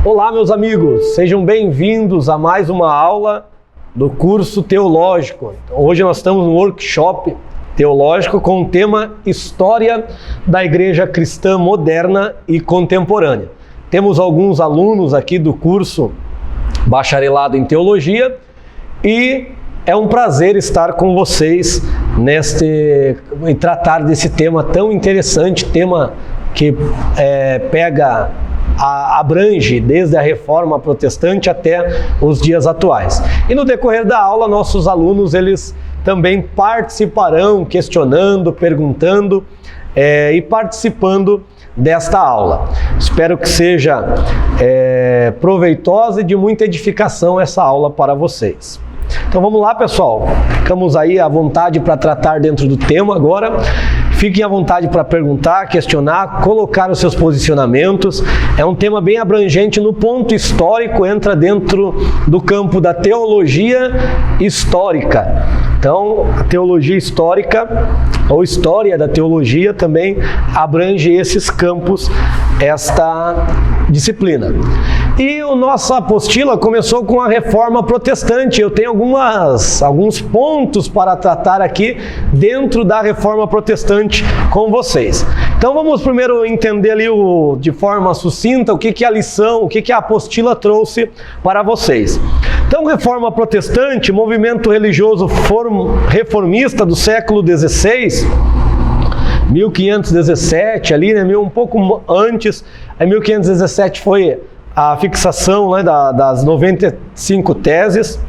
Olá, meus amigos, sejam bem-vindos a mais uma aula do curso teológico. Hoje nós estamos no workshop teológico com o tema História da Igreja Cristã Moderna e Contemporânea. Temos alguns alunos aqui do curso Bacharelado em Teologia e é um prazer estar com vocês e tratar desse tema tão interessante, tema que abrange desde a Reforma Protestante até os dias atuais. E no decorrer da aula, nossos alunos eles também participarão, questionando, perguntando e participando desta aula. Espero que seja proveitosa e de muita edificação essa aula para vocês. Então vamos lá, pessoal, ficamos aí à vontade para tratar dentro do tema agora. Fiquem à vontade para perguntar, questionar, colocar os seus posicionamentos. É um tema bem abrangente no ponto histórico, entra dentro do campo da teologia histórica. Então, a teologia histórica, ou história da teologia, também abrange esses campos, esta disciplina. E a nossa apostila começou com a Reforma Protestante. Eu tenho alguns pontos para tratar aqui dentro da Reforma Protestante com vocês. Então vamos primeiro entender ali de forma sucinta o que é a lição, o que a apostila trouxe para vocês. Então, Reforma Protestante, movimento religioso reformista do século XVI, 1517 ali, né, um pouco antes, em 1517 foi a fixação, né, das 95 teses,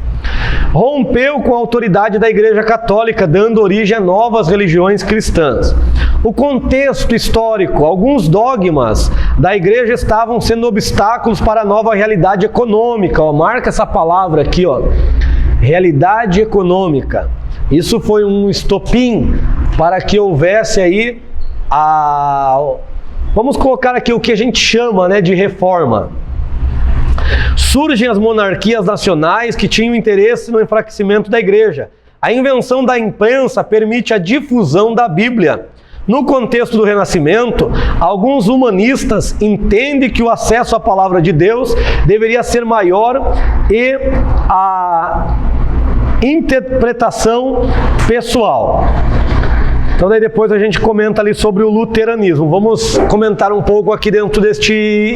rompeu com a autoridade da Igreja Católica, dando origem a novas religiões cristãs. O contexto histórico, alguns dogmas da Igreja estavam sendo obstáculos para a nova realidade econômica. Marca essa palavra aqui, realidade econômica. Isso foi um estopim para que houvesse aí vamos colocar aqui o que a gente chama, né, de reforma. Surgem as monarquias nacionais que tinham interesse no enfraquecimento da igreja. A invenção da imprensa permite a difusão da Bíblia. No contexto do Renascimento, alguns humanistas entendem que o acesso à palavra de Deus deveria ser maior e a interpretação pessoal. Então daí depois a gente comenta ali sobre o luteranismo. Vamos comentar um pouco aqui dentro deste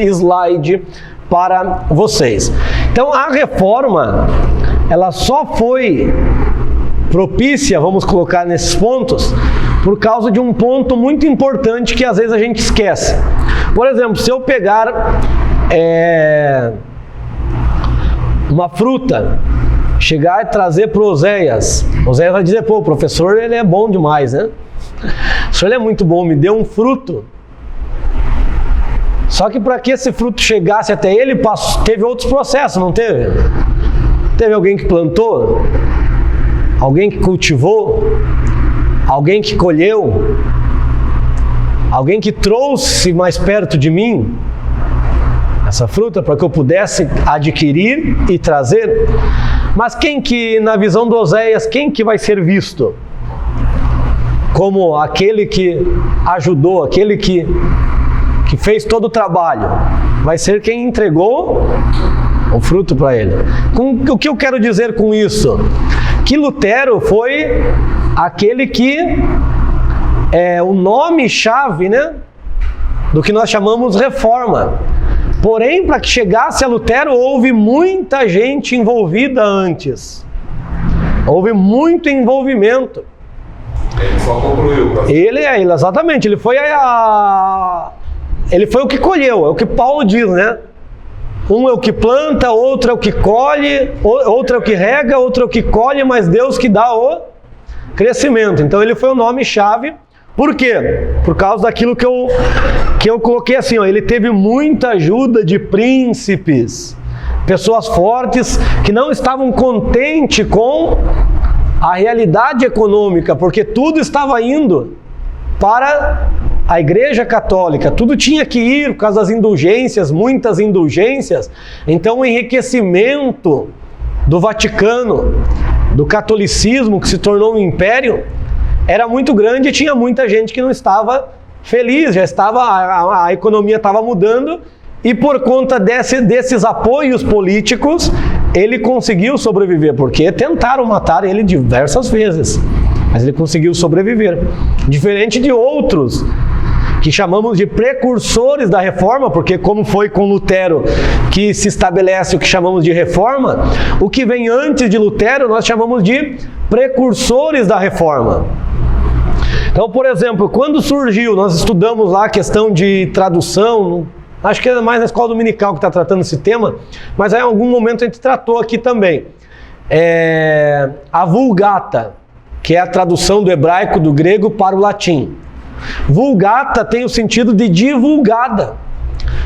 slide para vocês. Então a reforma, ela só foi propícia, vamos colocar nesses pontos, por causa de um ponto muito importante que às vezes a gente esquece. Por exemplo, se eu pegar uma fruta, chegar e trazer para o Oséias vai dizer, pô, o professor ele é bom demais, né? O senhor é muito bom, me deu um fruto. Só que para que esse fruto chegasse até ele, teve outros processos, não teve? Teve alguém que plantou, alguém que cultivou, alguém que colheu, alguém que trouxe mais perto de mim essa fruta para que eu pudesse adquirir e trazer. Mas quem que, na visão do Oséias, quem que vai ser visto como aquele que ajudou, aquele que fez todo o trabalho? Vai ser quem entregou o fruto para ele. O que eu quero dizer com isso? Que Lutero foi aquele que é o nome-chave, né, do que nós chamamos reforma. Porém, para que chegasse a Lutero, houve muita gente envolvida antes. Houve muito envolvimento. Ele só concluiu. Exatamente, ele foi o que colheu, é o que Paulo diz, né? Um é o que planta, outro é o que colhe, outro é o que rega, outro é o que colhe, mas Deus que dá o crescimento. Então ele foi o nome-chave. Por quê? Por causa daquilo que eu coloquei assim, ele teve muita ajuda de príncipes, pessoas fortes que não estavam contentes com a realidade econômica, porque tudo estava indo para a Igreja Católica, tudo tinha que ir por causa das indulgências, muitas indulgências. Então o enriquecimento do Vaticano, do catolicismo, que se tornou um império, era muito grande e tinha muita gente que não estava feliz, a economia estava mudando e por conta desses apoios políticos, ele conseguiu sobreviver, porque tentaram matar ele diversas vezes, mas ele conseguiu sobreviver. Diferente de outros, que chamamos de precursores da reforma, porque como foi com Lutero que se estabelece o que chamamos de reforma, o que vem antes de Lutero nós chamamos de precursores da reforma. Então, por exemplo, quando surgiu, nós estudamos lá a questão de tradução, acho que é mais na escola dominical que está tratando esse tema, mas aí, em algum momento a gente tratou aqui também. A Vulgata, que é a tradução do hebraico do grego para o latim. Vulgata tem o sentido de divulgada.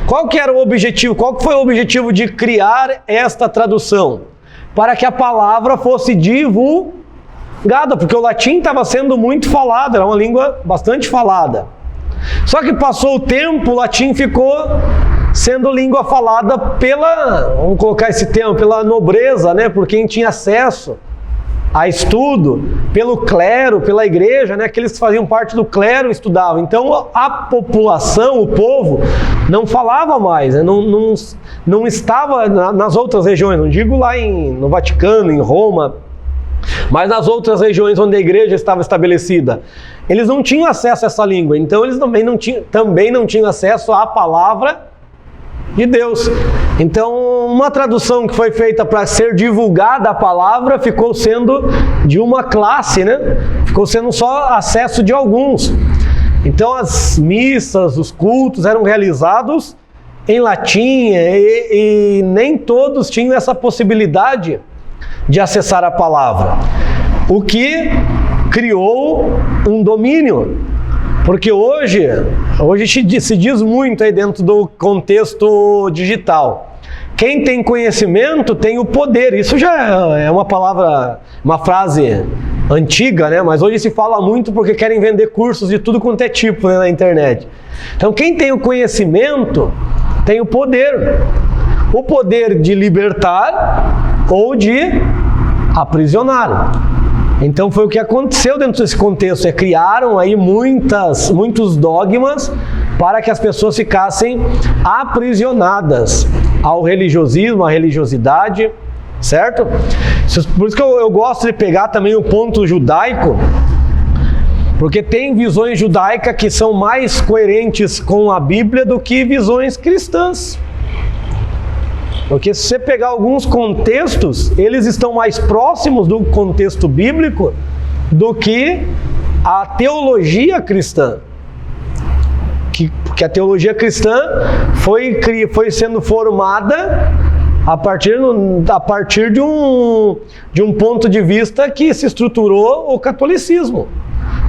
Qual que era o objetivo? Qual que foi o objetivo de criar esta tradução? Para que a palavra fosse divulgada, porque o latim estava sendo muito falado, era uma língua bastante falada. Só que passou o tempo, o latim ficou sendo língua falada vamos colocar esse termo, pela nobreza, né? Por quem tinha acesso a estudo, pelo clero, pela igreja, né? Aqueles que faziam parte do clero estudavam. Então a população, o povo, não falava mais, né? Não estava nas outras regiões, não digo lá no Vaticano, em Roma, mas nas outras regiões onde a igreja estava estabelecida. Eles não tinham acesso a essa língua, então eles também não tinham acesso à palavra de Deus. Então, uma tradução que foi feita para ser divulgada a palavra ficou sendo de uma classe, né? Ficou sendo só acesso de alguns. Então, as missas, os cultos eram realizados em latim e nem todos tinham essa possibilidade de acessar a palavra. O que criou um domínio. Porque hoje se diz muito aí dentro do contexto digital. Quem tem conhecimento tem o poder. Isso já é uma frase antiga, né? Mas hoje se fala muito porque querem vender cursos de tudo quanto é tipo, né, na internet. Então quem tem o conhecimento tem o poder. O poder de libertar ou de aprisionar. Então foi o que aconteceu dentro desse contexto, criaram aí muitos dogmas para que as pessoas ficassem aprisionadas ao religiosismo, à religiosidade, certo? Por isso que eu gosto de pegar também o ponto judaico, porque tem visões judaicas que são mais coerentes com a Bíblia do que visões cristãs. Porque se você pegar alguns contextos, eles estão mais próximos do contexto bíblico do que a teologia cristã. Que a teologia cristã foi sendo formada a partir de um ponto de vista que se estruturou o catolicismo.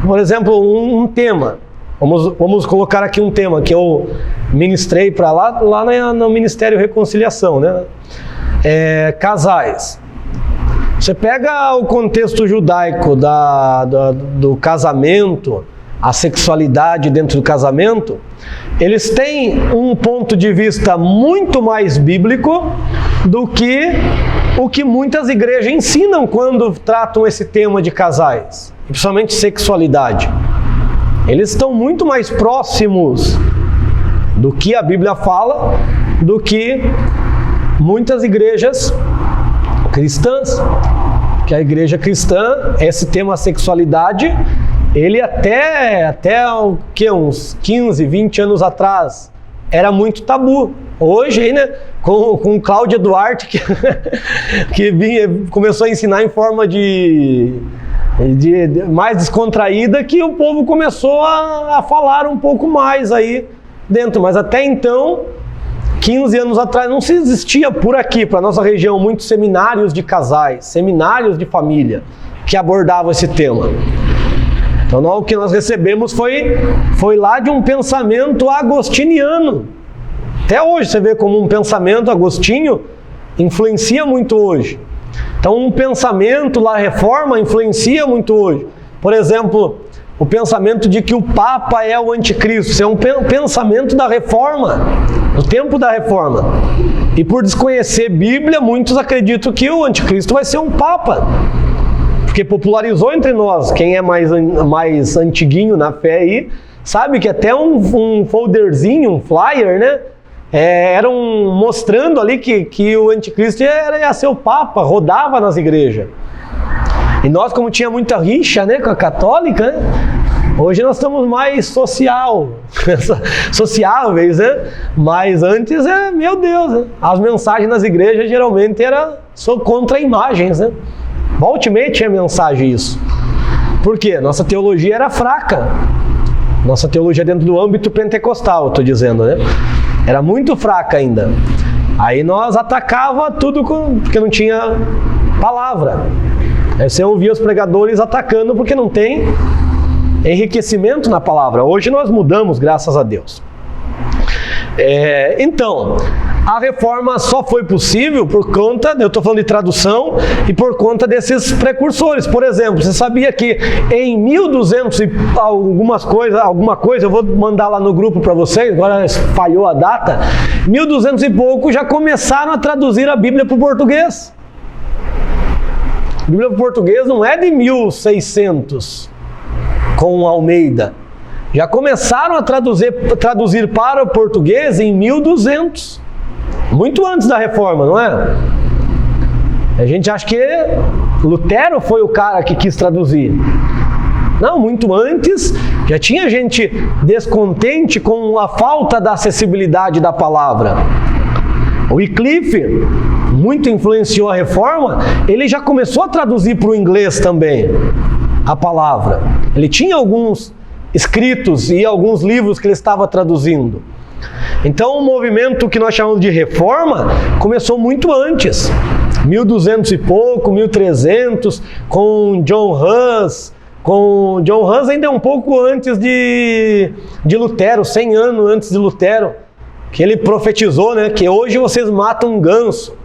Por exemplo, um tema. Vamos colocar aqui um tema que eu ministrei para lá no Ministério Reconciliação, né? Casais. Você pega o contexto judaico do casamento, a sexualidade dentro do casamento, eles têm um ponto de vista muito mais bíblico do que o que muitas igrejas ensinam quando tratam esse tema de casais, principalmente sexualidade. Eles estão muito mais próximos do que a Bíblia fala do que muitas igrejas cristãs. Que a igreja cristã, esse tema sexualidade, ele até uns 15, 20 anos atrás, era muito tabu. Hoje, né, com Cláudia Duarte, que começou a ensinar em forma de mais descontraída, que o povo começou a falar um pouco mais aí dentro. Mas até então, 15 anos atrás, não se existia por aqui, para a nossa região, muitos seminários de casais, seminários de família, que abordavam esse tema. Então, o que nós recebemos foi lá de um pensamento agostiniano. Até hoje você vê como um pensamento agostinho influencia muito hoje. Então, um pensamento lá, reforma, influencia muito hoje. Por exemplo, o pensamento de que o Papa é o anticristo. Isso é um pensamento da reforma, do tempo da reforma. E por desconhecer Bíblia, muitos acreditam que o anticristo vai ser um Papa. Porque popularizou entre nós. Quem é mais antiguinho na fé aí, sabe que até um folderzinho, um flyer, né? eram mostrando ali que o anticristo ia ser o Papa, rodava nas igrejas. E nós, como tinha muita rixa, né, com a católica, né, hoje nós estamos mais sociáveis, né? Mas antes, meu Deus, né? As mensagens nas igrejas geralmente eram contra imagens, né? Volte e meia tinha mensagem isso. Por quê? Nossa teologia era fraca. Nossa teologia dentro do âmbito pentecostal, eu estou dizendo, né? Era muito fraca ainda. Aí nós atacava tudo porque não tinha palavra. Aí você ouvia os pregadores atacando porque não tem enriquecimento na palavra. Hoje nós mudamos, graças a Deus. Então, a reforma só foi possível por conta, eu estou falando de tradução, e por conta desses precursores. Por exemplo, você sabia que em 1200 e alguma coisa, eu vou mandar lá no grupo para vocês, agora falhou a data, 1200 e pouco já começaram a traduzir a Bíblia para o português. A Bíblia para o português não é de 1600, com Almeida. Já começaram a traduzir para o português em 1200. Muito antes da reforma, não é? A gente acha que Lutero foi o cara que quis traduzir. Não, muito antes já tinha gente descontente com a falta da acessibilidade da palavra. O Wycliffe muito influenciou a reforma, ele já começou a traduzir para o inglês também a palavra. Ele tinha alguns escritos e alguns livros que ele estava traduzindo. Então o movimento que nós chamamos de reforma começou muito antes, 1200 e pouco, 1300, com John Hus. Com John Hus ainda é um pouco antes de Lutero, 100 anos antes de Lutero, que ele profetizou, né, que hoje vocês matam um ganso.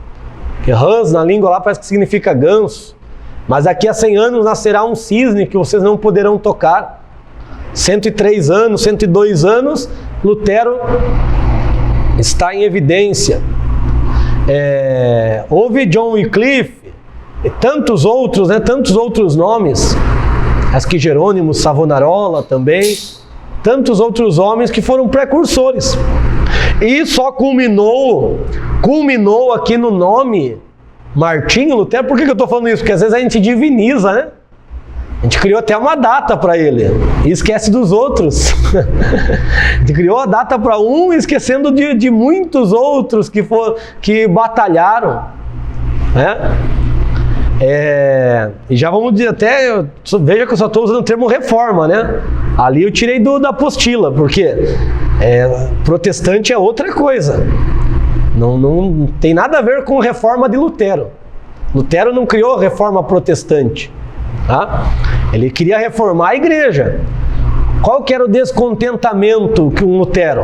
Que Hus na língua lá parece que significa ganso. Mas daqui a 100 anos nascerá um cisne que vocês não poderão tocar. 103 anos, 102 anos, Lutero está em evidência. Houve John Wycliffe e tantos outros, né, tantos outros nomes. Acho que Jerônimo Savonarola também. Tantos outros homens que foram precursores. E só culminou aqui no nome Martinho Lutero. Por que eu estou falando isso? Porque às vezes a gente diviniza, né? A gente criou até uma data para ele e esquece dos outros. A gente criou a data para um, esquecendo de muitos outros que batalharam, né? E já vamos dizer até, veja que eu só estou usando o termo reforma, né? Ali eu tirei da apostila, porque protestante é outra coisa. Não tem nada a ver com reforma de Lutero. Lutero não criou a reforma protestante. Tá? Ele queria reformar a igreja. Qual que era o descontentamento que um Lutero?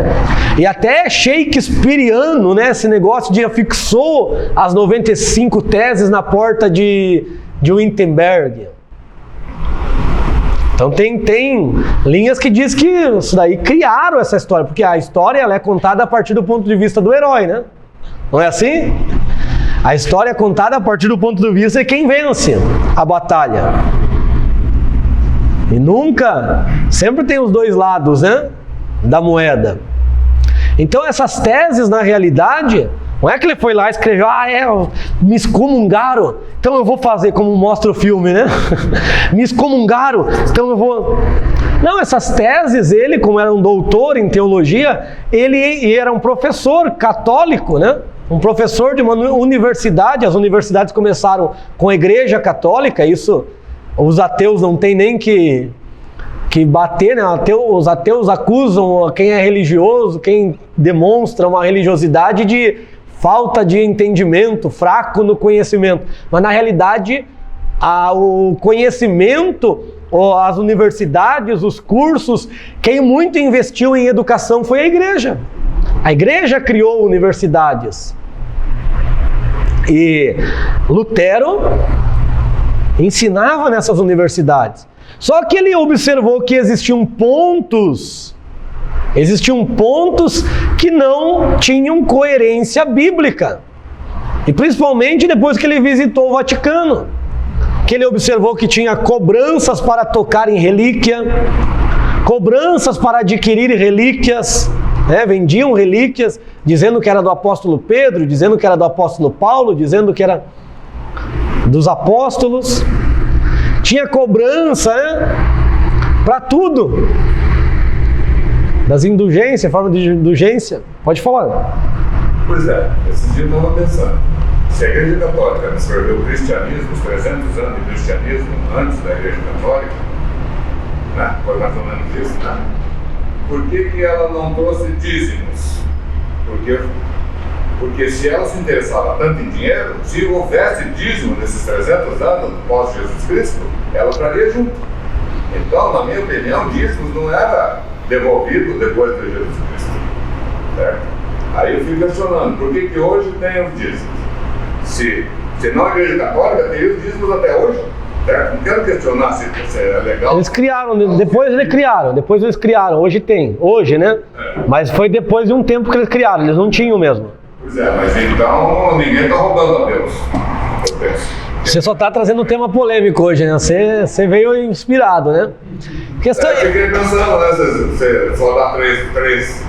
E até shakespeariano, né? Esse negócio de afixou as 95 teses na porta de Wittenberg. Então tem linhas que diz que isso daí criaram essa história, porque a história ela é contada a partir do ponto de vista do herói, né? Não é assim? A história é contada a partir do ponto de vista de quem vence a batalha. E nunca, sempre tem os dois lados, né, da moeda. Então essas teses, na realidade, não é que ele foi lá e escreveu, me excomungaram, então eu vou fazer, como mostra o filme, né? Me excomungaram, então eu vou... Não, essas teses, ele, como era um doutor em teologia, ele era um professor católico, né? Um professor de uma universidade. As universidades começaram com a igreja católica, isso os ateus não tem nem que bater, né? Os ateus acusam quem é religioso, quem demonstra uma religiosidade de falta de entendimento, fraco no conhecimento. Mas na realidade, o conhecimento, as universidades, os cursos, quem muito investiu em educação foi a igreja. A igreja criou universidades. E Lutero ensinava nessas universidades. Só que ele observou que existiam pontos que não tinham coerência bíblica. E principalmente depois que ele visitou o Vaticano, que ele observou que tinha cobranças para tocar em relíquia, cobranças para adquirir relíquias, Vendiam relíquias, dizendo que era do apóstolo Pedro, dizendo que era do apóstolo Paulo, dizendo que era dos apóstolos. Tinha cobrança para tudo. Das indulgências, forma de indulgência. Pode falar. Pois é, esses dias eu estava pensando. Se a Igreja Católica absorveu o cristianismo, os 300 anos de cristianismo antes da Igreja Católica, né? Foi mais ou menos isso, né? Por que ela não trouxe dízimos? Porque se ela se interessava tanto em dinheiro, se houvesse dízimo nesses 300 anos pós Jesus Cristo, ela traria junto. Então, na minha opinião, dízimos não era devolvido depois de Jesus Cristo. Certo? Aí eu fico questionando, por que hoje tem os dízimos? Se não a Igreja Católica teria os dízimos até hoje, certo? Não quero questionar se é legal. Eles criaram, depois eles criaram, hoje tem, hoje, né? Mas foi depois de um tempo que eles criaram, eles não tinham mesmo. Pois é, mas então ninguém está roubando a Deus, eu penso. Você só está trazendo um tema polêmico hoje, né? Você veio inspirado, né? Questão... Eu fiquei pensando, né? Você só dá três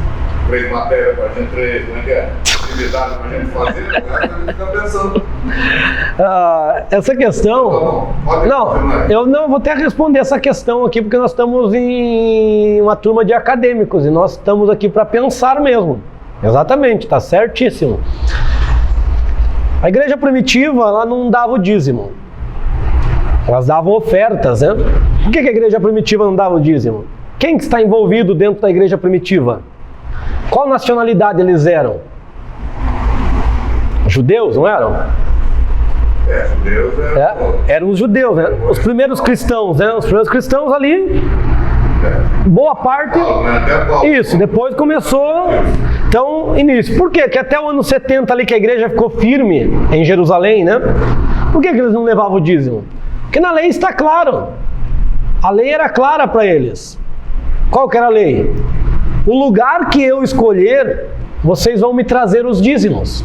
matérias pra gente, como é que é? Atividade pra gente fazer, né? A gente fica pensando. Essa questão... Eu vou até responder essa questão aqui, porque nós estamos em uma turma de acadêmicos e nós estamos aqui para pensar mesmo. Exatamente, está certíssimo. A igreja primitiva, ela não dava o dízimo. Elas davam ofertas, né? Por que a igreja primitiva não dava o dízimo? Quem está envolvido dentro da igreja primitiva? Qual nacionalidade eles eram? Judeus, não eram? Judeus eram os judeus, né? Os primeiros cristãos, né? Os primeiros cristãos ali, boa parte... Isso, depois começou... Então, início. Por quê? Que até o ano 70 ali que a igreja ficou firme em Jerusalém, né? Por que eles não levavam o dízimo? Porque na lei está claro. A lei era clara para eles. Qual que era a lei? O lugar que eu escolher, vocês vão me trazer os dízimos.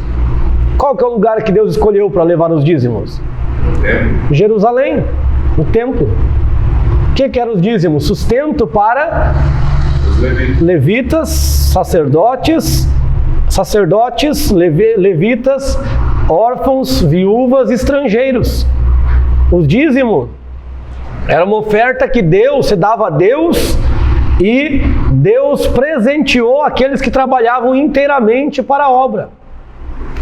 Qual que é o lugar que Deus escolheu para levar os dízimos? Jerusalém, o templo. O que eram os dízimos? Sustento para levitas, sacerdotes, levitas, órfãos, viúvas, estrangeiros. O dízimo era uma oferta que se dava a Deus e Deus presenteou aqueles que trabalhavam inteiramente para a obra.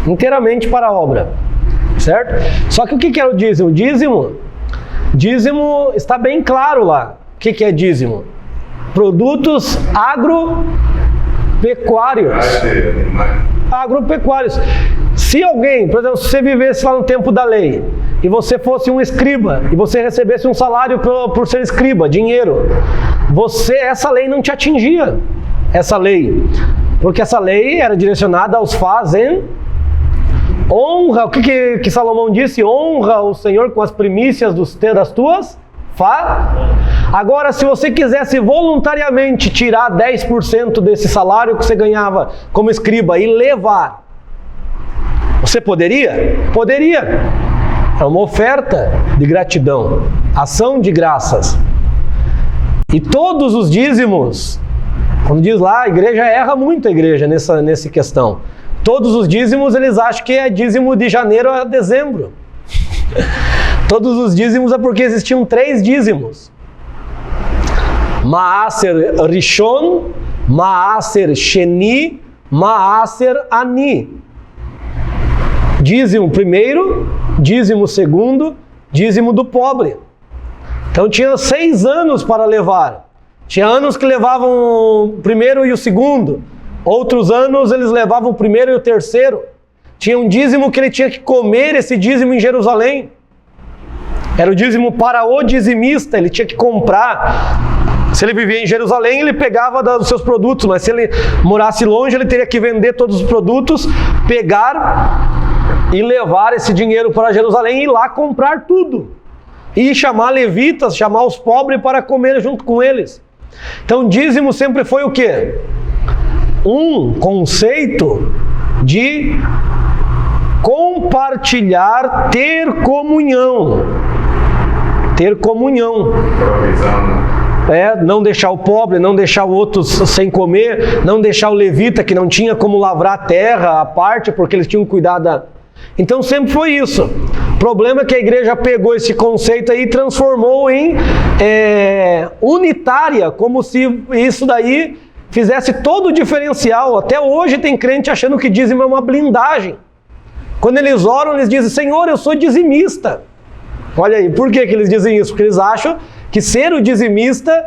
Inteiramente para a obra. Certo? Só que o que era o dízimo? Dízimo está bem claro lá. O que é dízimo? Produtos agropecuários. Se alguém, por exemplo, se você vivesse lá no tempo da lei e você fosse um escriba e você recebesse um salário por ser escriba, dinheiro, essa lei não te atingia, essa lei, porque essa lei era direcionada aos honra. O que Salomão disse? Honra o Senhor com as primícias das tuas. Agora, se você quisesse voluntariamente tirar 10% desse salário que você ganhava como escriba e levar, você poderia? Poderia. É uma oferta de gratidão, ação de graças. E todos os dízimos, quando diz lá, a igreja erra muito nessa questão. Todos os dízimos, eles acham que é dízimo de janeiro a dezembro. Todos os dízimos é porque existiam 3 dízimos. Maaser Rishon, Maaser Sheni, Maaser Ani. Dízimo primeiro, dízimo segundo, dízimo do pobre. Então tinha 6 anos para levar. Tinha anos que levavam o primeiro e o segundo. Outros anos eles levavam o primeiro e o terceiro. Tinha um dízimo que ele tinha que comer esse dízimo em Jerusalém. Era o dízimo para o dizimista, ele tinha que comprar. Se ele vivia em Jerusalém, ele pegava dos seus produtos, mas se ele morasse longe, ele teria que vender todos os produtos, pegar e levar esse dinheiro para Jerusalém e ir lá comprar tudo. E chamar levitas, chamar os pobres para comer junto com eles. Então, dízimo sempre foi o quê? Um conceito de compartilhar, ter comunhão. Ter comunhão. Não deixar o pobre, não deixar o outro sem comer, não deixar o levita que não tinha como lavrar a terra à parte, porque eles tinham cuidado Então sempre foi isso. O problema é que a igreja pegou esse conceito aí e transformou em unitária, como se isso daí fizesse todo o diferencial. Até hoje tem crente achando que dízimo é uma blindagem. Quando eles oram, eles dizem: Senhor, eu sou dizimista. Olha aí, por que eles dizem isso? Porque eles acham que ser o dizimista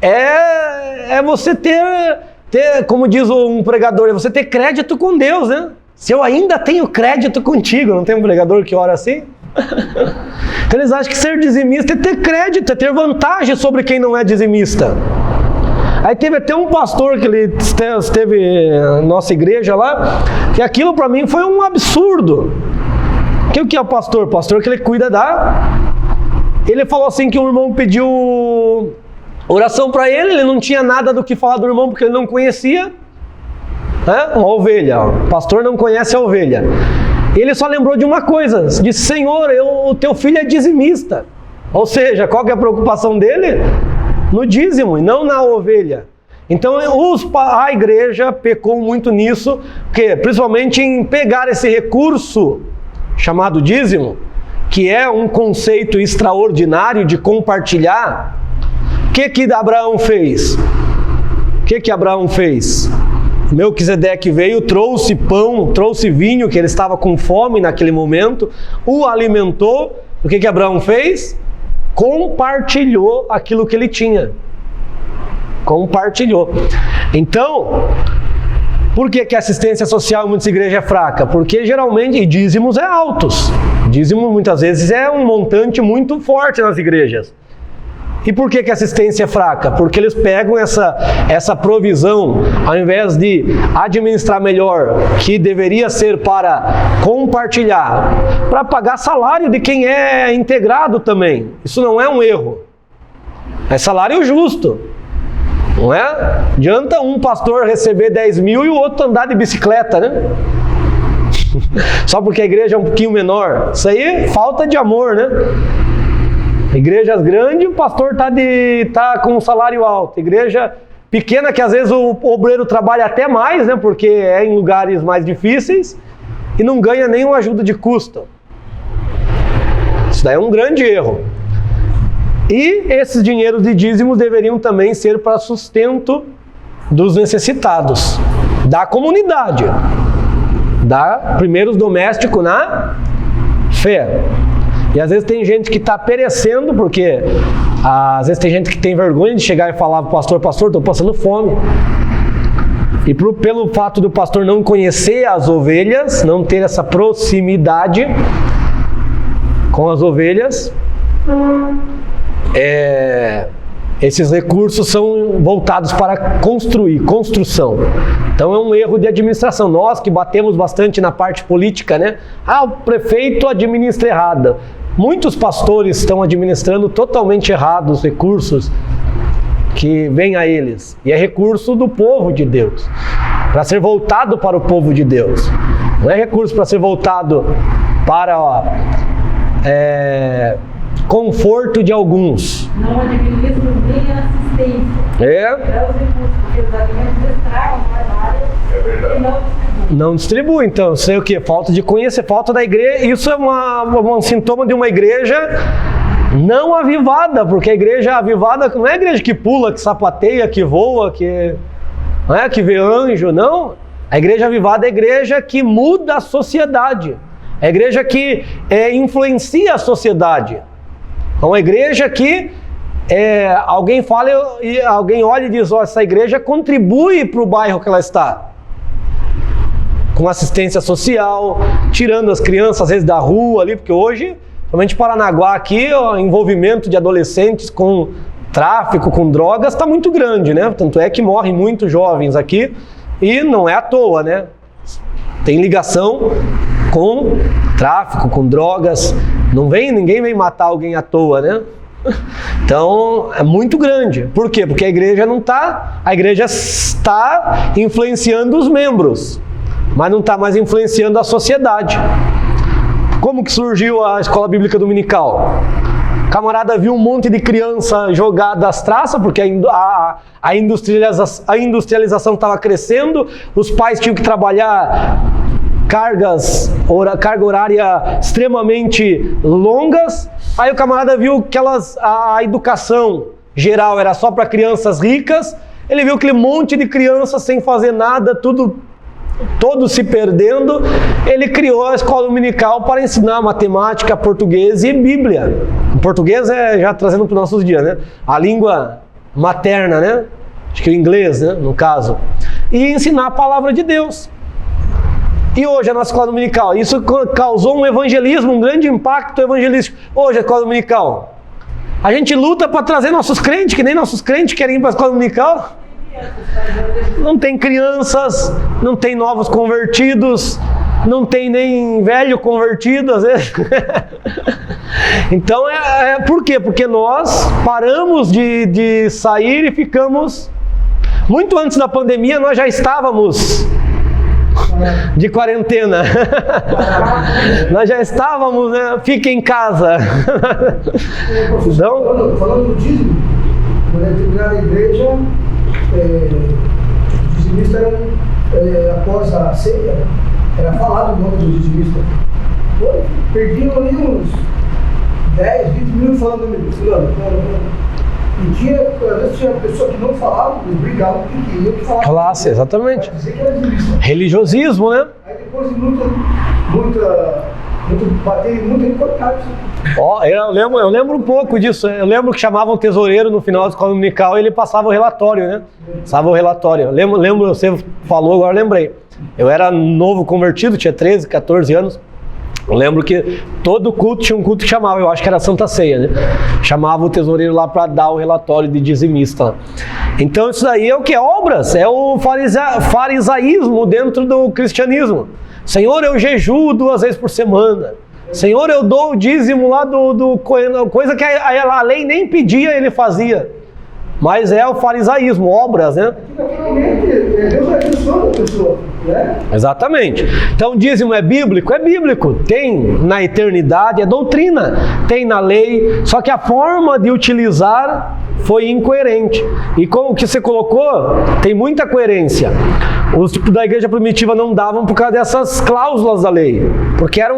é você ter, como diz um pregador, é você ter crédito com Deus, né? Se eu ainda tenho crédito contigo, não tem um pregador que ora assim? Então eles acham que ser dizimista é ter crédito, é ter vantagem sobre quem não é dizimista. Aí teve até um pastor que ele esteve na nossa igreja lá, que aquilo para mim foi um absurdo. O que é o pastor? O pastor que ele cuida Ele falou assim que um irmão pediu oração para ele não tinha nada do que falar do irmão porque ele não conhecia. Uma ovelha, o pastor não conhece a ovelha. Ele só lembrou de uma coisa, disse: Senhor, o teu filho é dizimista. Ou seja, qual que é a preocupação dele? No dízimo e não na ovelha. Então a igreja pecou muito nisso, principalmente em pegar esse recurso chamado dízimo, que é um conceito extraordinário de compartilhar. O que Abraão fez? O que Abraão fez? Melquisedeque veio, trouxe pão, trouxe vinho, que ele estava com fome naquele momento, o alimentou. O que Abraão fez? Compartilhou aquilo que ele tinha. Compartilhou. Então, por que a assistência social em muitas igrejas é fraca? Porque geralmente dízimos é altos. Dízimo muitas vezes é um montante muito forte nas igrejas. E por que a assistência é fraca? Porque eles pegam essa provisão, ao invés de administrar melhor, que deveria ser para compartilhar, para pagar salário de quem é integrado também. Isso não é um erro. É salário justo. Não é? Adianta um pastor receber 10 mil e o outro andar de bicicleta, né? Só porque a igreja é um pouquinho menor. Isso aí é falta de amor, né? Igrejas grandes, o pastor tá com um salário alto. Igreja pequena, que às vezes o obreiro trabalha até mais, né? Porque é em lugares mais difíceis e não ganha nenhuma ajuda de custo. Isso daí é um grande erro. E esses dinheiros de dízimos deveriam também ser para sustento dos necessitados, da comunidade. Primeiro os domésticos na fé. E às vezes tem gente que está perecendo, porque às vezes tem gente que tem vergonha de chegar e falar para o pastor: pastor, estou passando fome. E pelo fato do pastor não conhecer as ovelhas, não ter essa proximidade com as ovelhas, esses recursos são voltados para construção. Então é um erro de administração. Nós que batemos bastante na parte política, né? O prefeito administra errado. Muitos pastores estão administrando totalmente errado os recursos que vêm a eles. E é recurso do povo de Deus, para ser voltado para o povo de Deus. Não é recurso para ser voltado para conforto de alguns. Não administram bem a assistência. Os recursos, porque os alimentos estragam no armário e não distribuem. Não distribui, então, sei o que? Falta de conhecer, falta da igreja. Isso é um sintoma de uma igreja não avivada, porque a igreja avivada não é a igreja que pula, que sapateia, que voa, que vê anjo, não. A igreja avivada é a igreja que muda a sociedade, é a igreja que influencia a sociedade. É uma igreja que alguém fala e alguém olha e diz: essa igreja contribui para o bairro que ela está. Com assistência social, tirando as crianças às vezes da rua ali, porque hoje, somente em Paranaguá aqui, o envolvimento de adolescentes com tráfico, com drogas, está muito grande, né? Tanto é que morrem muitos jovens aqui, e não é à toa, né? Tem ligação com tráfico, com drogas. Ninguém vem matar alguém à toa, né? Então, é muito grande. Por quê? Porque a igreja a igreja está influenciando os membros, mas não está mais influenciando a sociedade. Como que surgiu a escola bíblica dominical? camarada viu um monte de criança jogada às traças, porque a industrialização estava crescendo, os pais tinham que trabalhar carga horária extremamente longas. Aí o camarada viu que a educação geral era só para crianças ricas, ele viu aquele monte de crianças sem fazer nada, todo se perdendo. Ele criou a escola dominical para ensinar matemática, português e Bíblia. O português é já trazendo para os nossos dias, né? A língua materna, né? Acho que o inglês, né? No caso. E ensinar a palavra de Deus. E hoje a nossa escola dominical, isso causou um evangelismo, um grande impacto evangelístico. Hoje a escola dominical, a gente luta para trazer nossos crentes, que nem nossos crentes querem ir para a escola dominical. Não tem crianças, não tem novos convertidos, não tem nem velho convertido às vezes. Então por quê? Porque nós paramos de sair e ficamos... Muito antes da pandemia nós já estávamos de quarentena. Nós já estávamos, né? Fica em casa. Então, falando do dízimo, quando eu entrei na igreja, o dizimista era, após a ceia, era falado o nome do dizimista. Perdiam ali uns 10, 20 minutos falando fulano. E às vezes tinha pessoa que não falava, eles brigavam porque queria que falasse. Classe, exatamente. Dizer que era dizimista. Religiosismo, né? Aí depois de muito bater e muito, ele cortava isso. Ó, eu lembro um pouco disso. Eu lembro que chamavam o tesoureiro no final da escola dominical e ele passava o relatório, né? Passava o relatório. Lembro, você falou, agora lembrei. Eu era novo convertido, tinha 13, 14 anos. Eu lembro que todo culto tinha um culto que chamava, eu acho que era Santa Ceia, né? Chamava o tesoureiro lá para dar o relatório de dizimista. Então isso daí é o que? Obras, é o farisaísmo dentro do cristianismo. Senhor, eu jejuo 2 vezes por semana. Senhor, eu dou o dízimo lá coisa que a lei nem pedia, ele fazia. Mas é o farisaísmo, obras, né? Deus abençoa a pessoa, né? Exatamente. Então, dízimo é bíblico? É bíblico. Tem na eternidade, é doutrina. Tem na lei, só que a forma de utilizar foi incoerente. E como que você colocou, tem muita coerência. Os tipos da igreja primitiva não davam por causa dessas cláusulas da lei. Porque era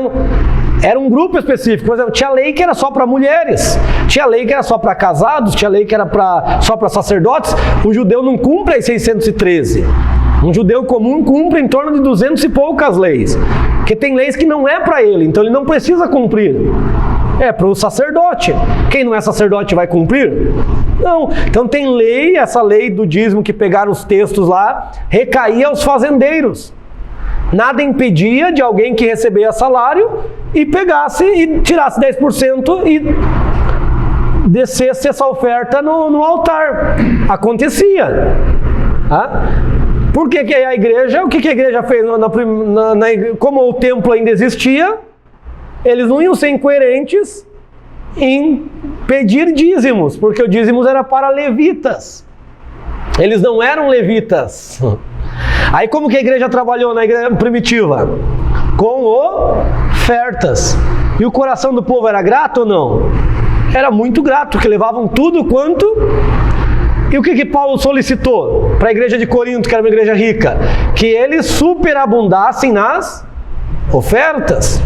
um grupo específico. Por exemplo, tinha lei que era só para mulheres, tinha lei que era só para casados, tinha lei que era só para sacerdotes. O judeu não cumpre as 613. Um judeu comum cumpre em torno de 200 e poucas leis. Porque tem leis que não é para ele, então ele não precisa cumprir. É para o sacerdote. Quem não é sacerdote vai cumprir? Não. Então tem lei, essa lei do dízimo que pegaram os textos lá, recaía aos fazendeiros. Nada impedia de alguém que recebia salário e pegasse e tirasse 10% e descesse essa oferta no altar. Acontecia. Por que a igreja, o que a igreja fez? Como o templo ainda existia, eles não iam ser incoerentes em pedir dízimos, porque o dízimos era para levitas. Eles não eram levitas. Aí como que a igreja trabalhou na igreja primitiva? Com ofertas. E o coração do povo era grato ou não? Era muito grato, que levavam tudo quanto... E o que Paulo solicitou para a igreja de Corinto, que era uma igreja rica? Que eles superabundassem nas ofertas.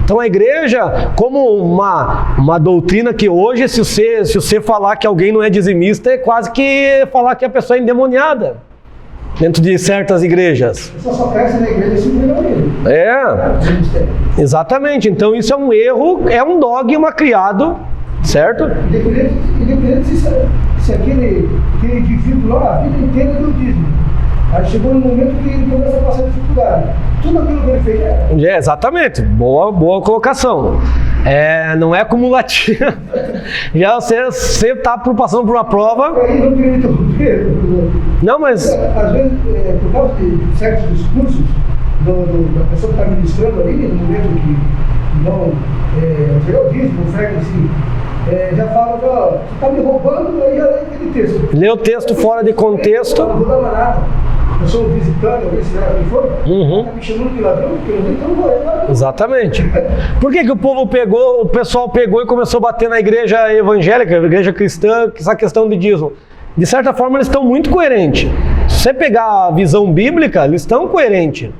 Então a igreja, como uma doutrina que hoje, se você falar que alguém não é dizimista, é quase que falar que a pessoa é endemoniada. Dentro de certas igrejas. Só cresce na igreja se não é. Exatamente. Então isso é um erro, é um dogma criado, certo? Independente se aquele indivíduo lá, a vida inteira do dízimo. Aí chegou no momento que ele começa a passar dificuldade. Tudo aquilo que ele fez é. Exatamente. Boa colocação. Não é cumulativo. Já você está passando por uma prova. Aí não queria interromper. Não, mas... Às vezes, por causa de certos discursos da pessoa que está ministrando ali, no momento que não o dízimo, oferta assim, já fala, você está me roubando, aí já lê aquele texto. Lê o texto fora de contexto. Não vou dar nada. eu sou um visitante, alguém se quem for, tá me chamando de ladrão, porque eu não vou ladrão. Exatamente. Por que o pessoal pegou e começou a bater na igreja evangélica, na igreja cristã, essa questão de dízimo? De certa forma, eles estão muito coerentes. Se você pegar a visão bíblica, eles estão coerentes.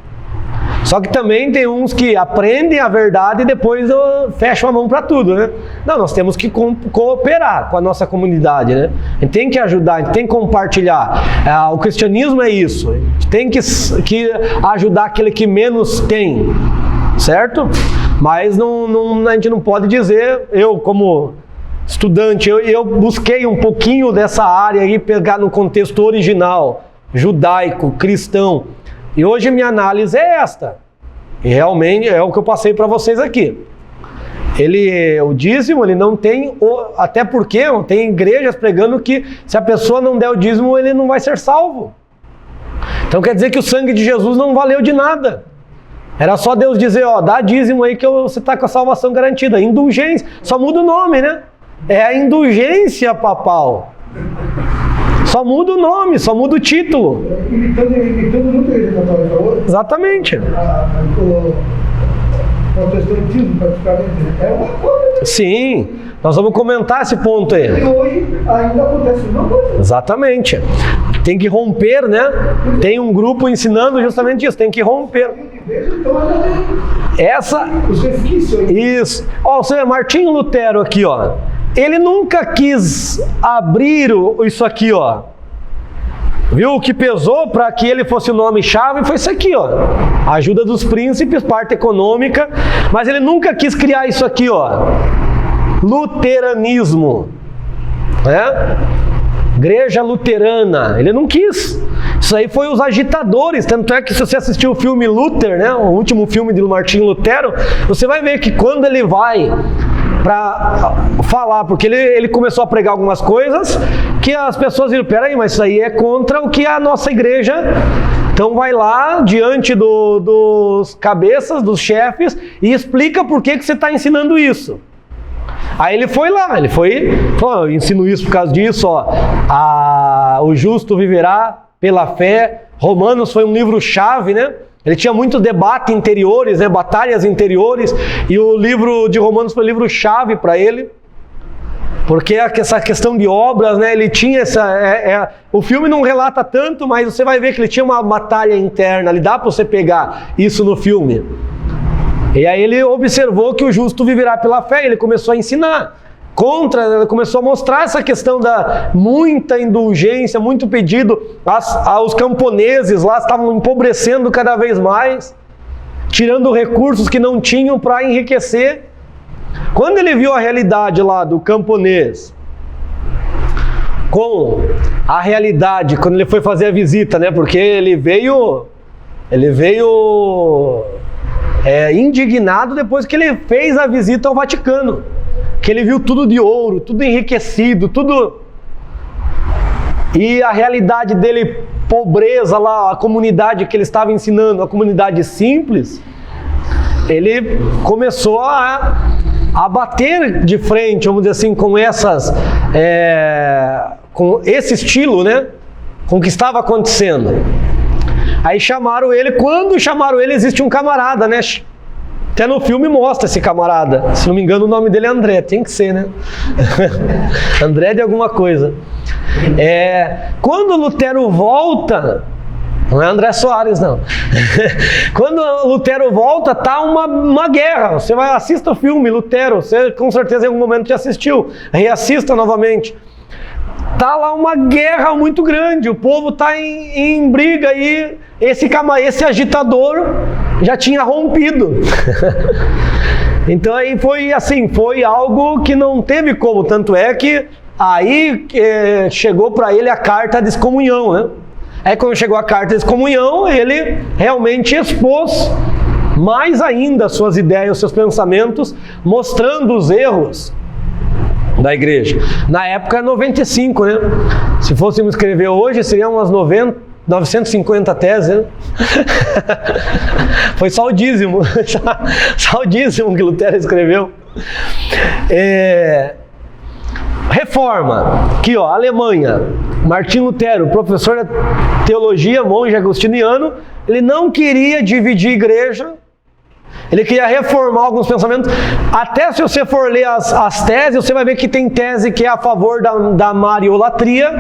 Só que também tem uns que aprendem a verdade e depois fecham a mão para tudo, né? Não, nós temos que cooperar com a nossa comunidade, né? A gente tem que ajudar, a gente tem que compartilhar. O cristianismo é isso. A gente tem que ajudar aquele que menos tem, certo? Mas a gente não pode dizer, eu como estudante, eu busquei um pouquinho dessa área aí, pegar no contexto original, judaico, cristão. E hoje minha análise é esta. E realmente é o que eu passei para vocês aqui. O dízimo, ele não tem, até porque tem igrejas pregando que se a pessoa não der o dízimo, ele não vai ser salvo. Então quer dizer que o sangue de Jesus não valeu de nada. Era só Deus dizer, dá dízimo aí que você está com a salvação garantida. Indulgência, só muda o nome, né? É a indulgência papal. Só muda o nome, só muda o título. Imitando muito a igreja católica hoje. Exatamente. O protestantismo, praticamente, é uma coisa. Sim, nós vamos comentar esse ponto aí. E hoje ainda acontece a mesma coisa. Exatamente. Tem que romper, né? Tem um grupo ensinando justamente isso, tem que romper. Essa... Isso. Você vê, Martinho Lutero aqui, ele nunca quis abrir isso aqui, Viu? O que pesou para que ele fosse o nome-chave foi isso aqui, Ajuda dos príncipes, parte econômica, mas ele nunca quis criar isso aqui, Luteranismo, né? Igreja luterana, ele não quis. Isso aí foi os agitadores, tanto é que se você assistiu o filme Luther, né, o último filme de Martinho Lutero, você vai ver que quando ele vai para falar, porque ele começou a pregar algumas coisas que as pessoas viram, peraí, mas isso aí é contra o que a nossa igreja... Então vai lá diante dos cabeças, dos chefes, e explica por que você está ensinando isso. Aí ele foi lá, falou, eu ensino isso por causa disso, o justo viverá pela fé. Romanos foi um livro-chave, né? Ele tinha muito debate interiores, né? Batalhas interiores, e o livro de Romanos foi um livro-chave para ele. Porque essa questão de obras, né? Ele tinha o filme não relata tanto, mas você vai ver que ele tinha uma batalha interna, ali dá para você pegar isso no filme. E aí ele observou que o justo viverá pela fé, ele começou a ensinar ele começou a mostrar essa questão da muita indulgência, muito pedido. Os camponeses lá estavam empobrecendo cada vez mais, tirando recursos que não tinham para enriquecer. Quando ele viu a realidade lá do camponês, com a realidade, quando ele foi fazer a visita, né? Porque ele veio indignado depois que ele fez a visita ao Vaticano, que ele viu tudo de ouro, tudo enriquecido, tudo... E a realidade dele, pobreza lá, a comunidade que ele estava ensinando, a comunidade simples, ele começou a bater de frente, vamos dizer assim, com com esse estilo, né? Com o que estava acontecendo. Aí chamaram ele, quando chamaram ele, existe um camarada, né? Até no filme mostra esse camarada. Se não me engano, o nome dele é André, tem que ser, né? André de alguma coisa. Quando Lutero volta, não é André Soares, não. Quando Lutero volta, tá uma guerra. Você assista o filme Lutero, você com certeza em algum momento já assistiu. Reassista novamente. Tá lá uma guerra muito grande, o povo tá em briga e esse agitador já tinha rompido. Então aí foi algo que não teve como, tanto é que aí chegou para ele a carta de excomunhão, né? Aí quando chegou a carta de excomunhão, ele realmente expôs mais ainda suas ideias, seus pensamentos, mostrando os erros da igreja. Na época 95, né? Se fôssemos escrever hoje, seriam umas 950 teses, né? Foi só o dízimo. Só o dízimo que Lutero escreveu. Reforma. Aqui, ó, Alemanha. Martinho Lutero, professor de teologia, monge agostiniano, ele não queria dividir a igreja, ele queria reformar alguns pensamentos. Até se você for ler as teses, você vai ver que tem tese que é a favor da mariolatria.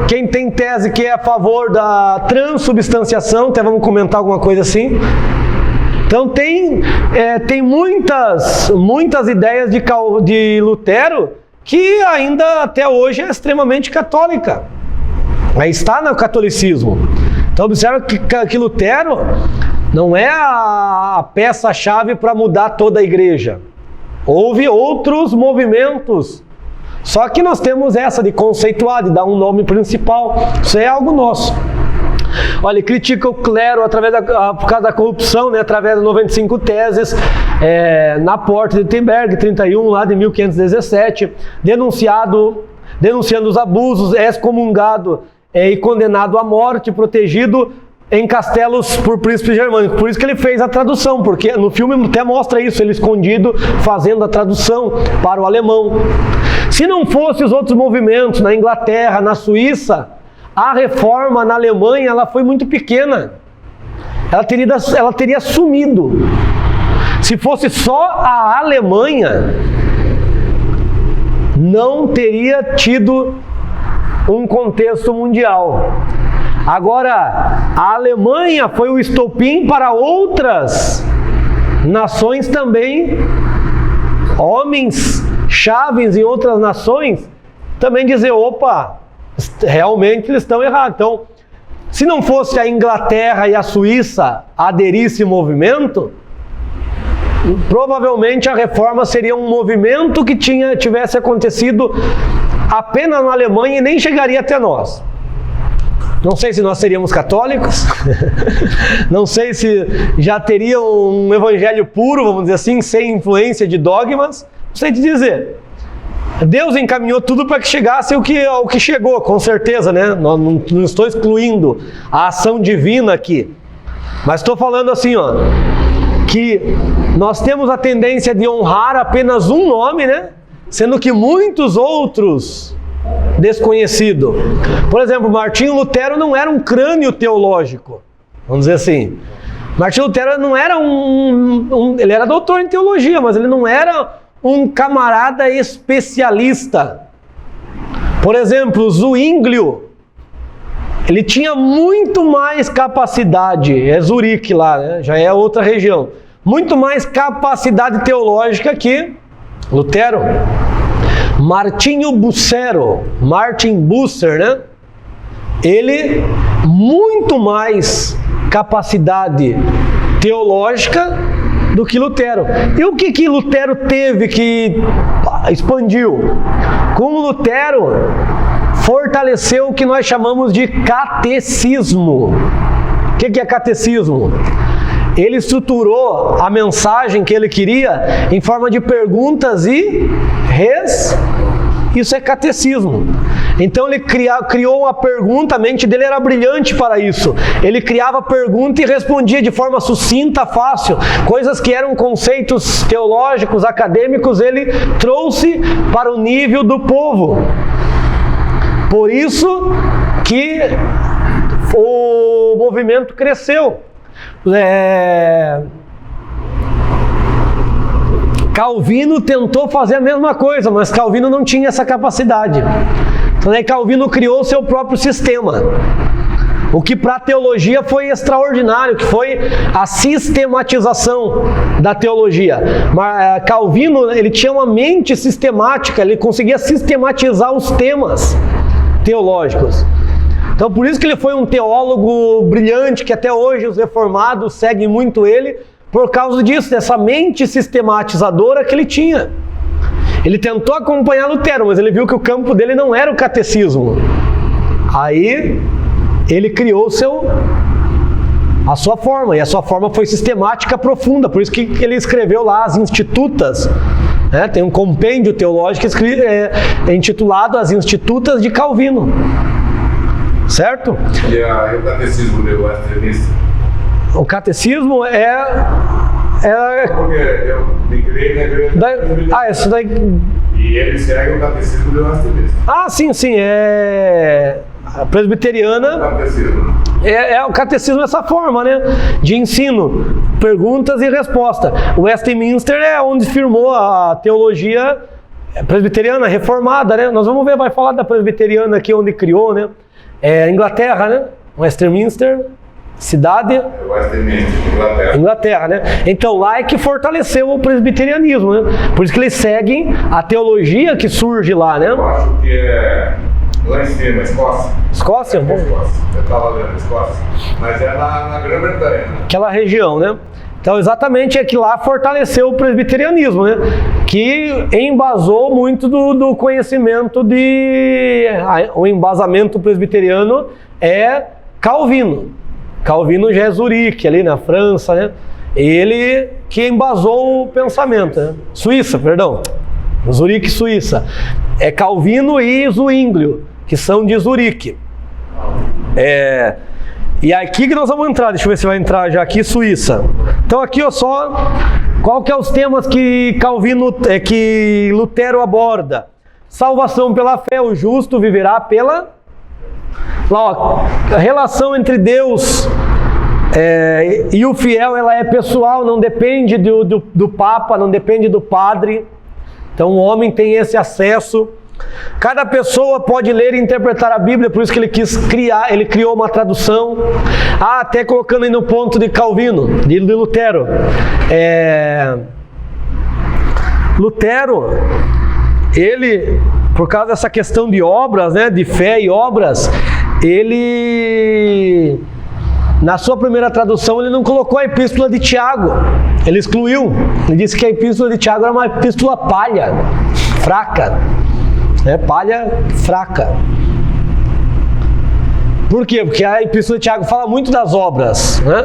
Quem tem tese que é a favor da transubstanciação, até vamos comentar alguma coisa assim. Então tem muitas ideias de Lutero que ainda até hoje é extremamente católica. Aí está no catolicismo. Então observa que Lutero não é a peça-chave para mudar toda a igreja. Houve outros movimentos. Só que nós temos essa de conceituar, de dar um nome principal. Isso é algo nosso. Olha, ele critica o clero por causa da corrupção, né, através das 95 teses, na porta de Wittenberg, 31, lá de 1517, denunciando os abusos, é excomungado e condenado à morte, protegido em castelos por príncipes germânicos. Por isso que ele fez a tradução, porque no filme até mostra isso, ele escondido fazendo a tradução para o alemão. Se não fosse os outros movimentos na Inglaterra, na Suíça, a reforma na Alemanha ela foi muito pequena. Ela teria sumido. Se fosse só a Alemanha, não teria tido um contexto mundial. Agora, a Alemanha foi o estopim para outras nações também, homens chaves em outras nações, também dizer, opa, realmente eles estão errados. Então, se não fosse a Inglaterra e a Suíça aderir a esse movimento, provavelmente a reforma seria um movimento que tivesse acontecido apenas na Alemanha e nem chegaria até nós. Não sei se nós seríamos católicos, não sei se já teria um evangelho puro, vamos dizer assim, sem influência de dogmas, não sei te dizer. Deus encaminhou tudo para que chegasse ao que chegou, com certeza, né? Não estou excluindo a ação divina aqui, mas estou falando assim, ó, que nós temos a tendência de honrar apenas um nome, né? Sendo que muitos outros desconhecido. Por exemplo, Martinho Lutero não era um crânio teológico, vamos dizer assim. Martinho Lutero não era ele era doutor em teologia, mas ele não era um camarada especialista. Por exemplo, Zwinglio, ele tinha muito mais capacidade, é Zurique lá, né? Já é outra região, muito mais capacidade teológica que Lutero. Martin Bucer, né? Ele muito mais capacidade teológica do que Lutero. E o que Lutero teve que expandiu? Com Lutero fortaleceu o que nós chamamos de catecismo. O que é catecismo? Ele estruturou a mensagem que ele queria em forma de perguntas e isso é catecismo. Então ele criou uma pergunta, a mente dele era brilhante para isso. Ele criava a pergunta e respondia de forma sucinta, fácil. Coisas que eram conceitos teológicos, acadêmicos, ele trouxe para o nível do povo. Por isso que o movimento cresceu. Calvino tentou fazer a mesma coisa, mas Calvino não tinha essa capacidade. Então aí Calvino criou o seu próprio sistema. O que para a teologia foi extraordinário, que foi a sistematização da teologia. Mas Calvino, ele tinha uma mente sistemática, ele conseguia sistematizar os temas teológicos. Então por isso que ele foi um teólogo brilhante, que até hoje os reformados seguem muito ele, por causa disso, dessa mente sistematizadora que ele tinha. Ele tentou acompanhar Lutero, mas ele viu que o campo dele não era o catecismo. Aí ele criou a sua forma, e a sua forma foi sistemática profunda, por isso que ele escreveu lá as Institutas. Tem um compêndio teológico intitulado As Institutas de Calvino. Certo? E o catecismo de Westminster? O catecismo Porque eu me criei na igreja. Isso daí. E ele segue o catecismo do Westminster. Sim, é a presbiteriana. O catecismo. O catecismo dessa forma, né? De ensino, perguntas e resposta. O Westminster é onde firmou a teologia presbiteriana, reformada, né? Nós vamos ver, vai falar da presbiteriana aqui, onde criou, né? Inglaterra, né? Westminster, cidade. Westminster, Inglaterra, né? Então lá é que fortaleceu o presbiterianismo, né? Por isso que eles seguem a teologia que surge lá, né? Eu acho que é lá em cima, Escócia. Escócia? Escócia. Eu estava lendo Escócia. Mas é na Grã-Bretanha, né? Aquela região, né? Então, exatamente é que lá fortaleceu o presbiterianismo, né? Que embasou muito do conhecimento o embasamento presbiteriano é Calvino. Calvino já é Zurique, ali na França, né? Ele que embasou o pensamento, né? Suíça, perdão. Zurique, Suíça. É Calvino e Zwinglio, que são de Zurique. E aqui que nós vamos entrar, deixa eu ver se vai entrar já aqui, Suíça. Então aqui qual que é os temas que que Lutero aborda? Salvação pela fé, o justo viverá pela... Lá, a relação entre Deus e o fiel, ela é pessoal, não depende do Papa, não depende do padre. Então o homem tem esse acesso. Cada pessoa pode ler e interpretar a Bíblia, por isso que ele criou uma tradução. Até colocando aí no ponto de Calvino, de Lutero. Lutero, ele, por causa dessa questão de obras, né, de fé e obras, ele, na sua primeira tradução, ele não colocou a epístola de Tiago. Ele excluiu. Ele disse que a epístola de Tiago era uma epístola palha, fraca. Palha fraca. Por quê? Porque a epístola de Tiago fala muito das obras, né?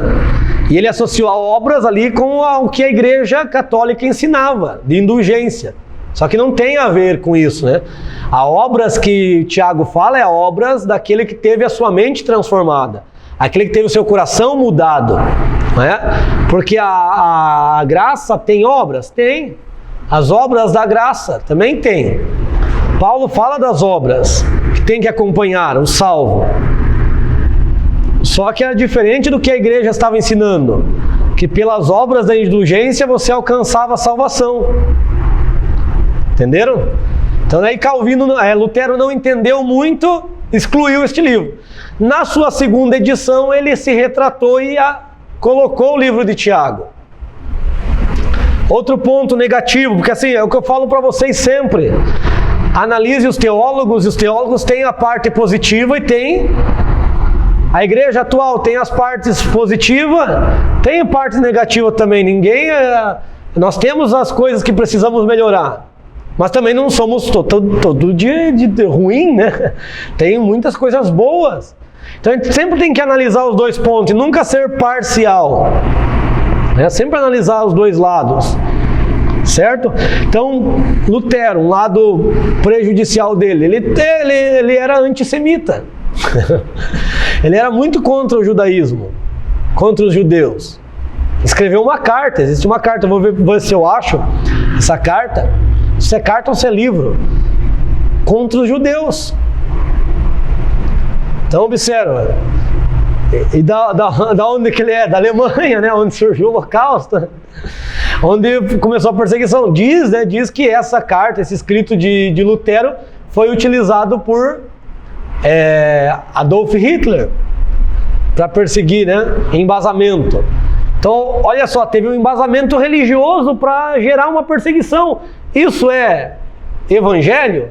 E ele associou as obras ali com o que a igreja católica ensinava, de indulgência. Só que não tem a ver com isso, né? As obras que Tiago fala é obras daquele que teve a sua mente transformada, aquele que teve o seu coração mudado, né? Porque a graça tem obras? Tem. As obras da graça também tem. Paulo fala das obras que tem que acompanhar o salvo. Só que é diferente do que a igreja estava ensinando, que pelas obras da indulgência você alcançava a salvação. Entenderam? Então aí Lutero não entendeu muito, excluiu este livro. Na sua segunda edição ele se retratou e colocou o livro de Tiago. Outro ponto negativo, porque assim, é o que eu falo para vocês sempre. Analise os teólogos, e os teólogos têm a parte positiva e tem... A igreja atual tem as partes positivas, tem a parte negativa também. Nós temos as coisas que precisamos melhorar, mas também não somos todo dia de ruim, né? Tem muitas coisas boas. Então a gente sempre tem que analisar os dois pontos e nunca ser parcial, né? Sempre analisar os dois lados. Certo? Então, Lutero, um lado prejudicial dele, ele era antissemita. Ele era muito contra o judaísmo, contra os judeus. Escreveu uma carta, existe uma carta, vou ver se eu acho essa carta. Se é carta ou se é livro, contra os judeus. Então, observa. E da onde que ele é? Da Alemanha, né? Onde surgiu o Holocausto, onde começou a perseguição. Diz que essa carta, esse escrito de Lutero, foi utilizado por Adolf Hitler para perseguir, né? Embasamento. Então, olha só, teve um embasamento religioso para gerar uma perseguição. Isso é evangelho?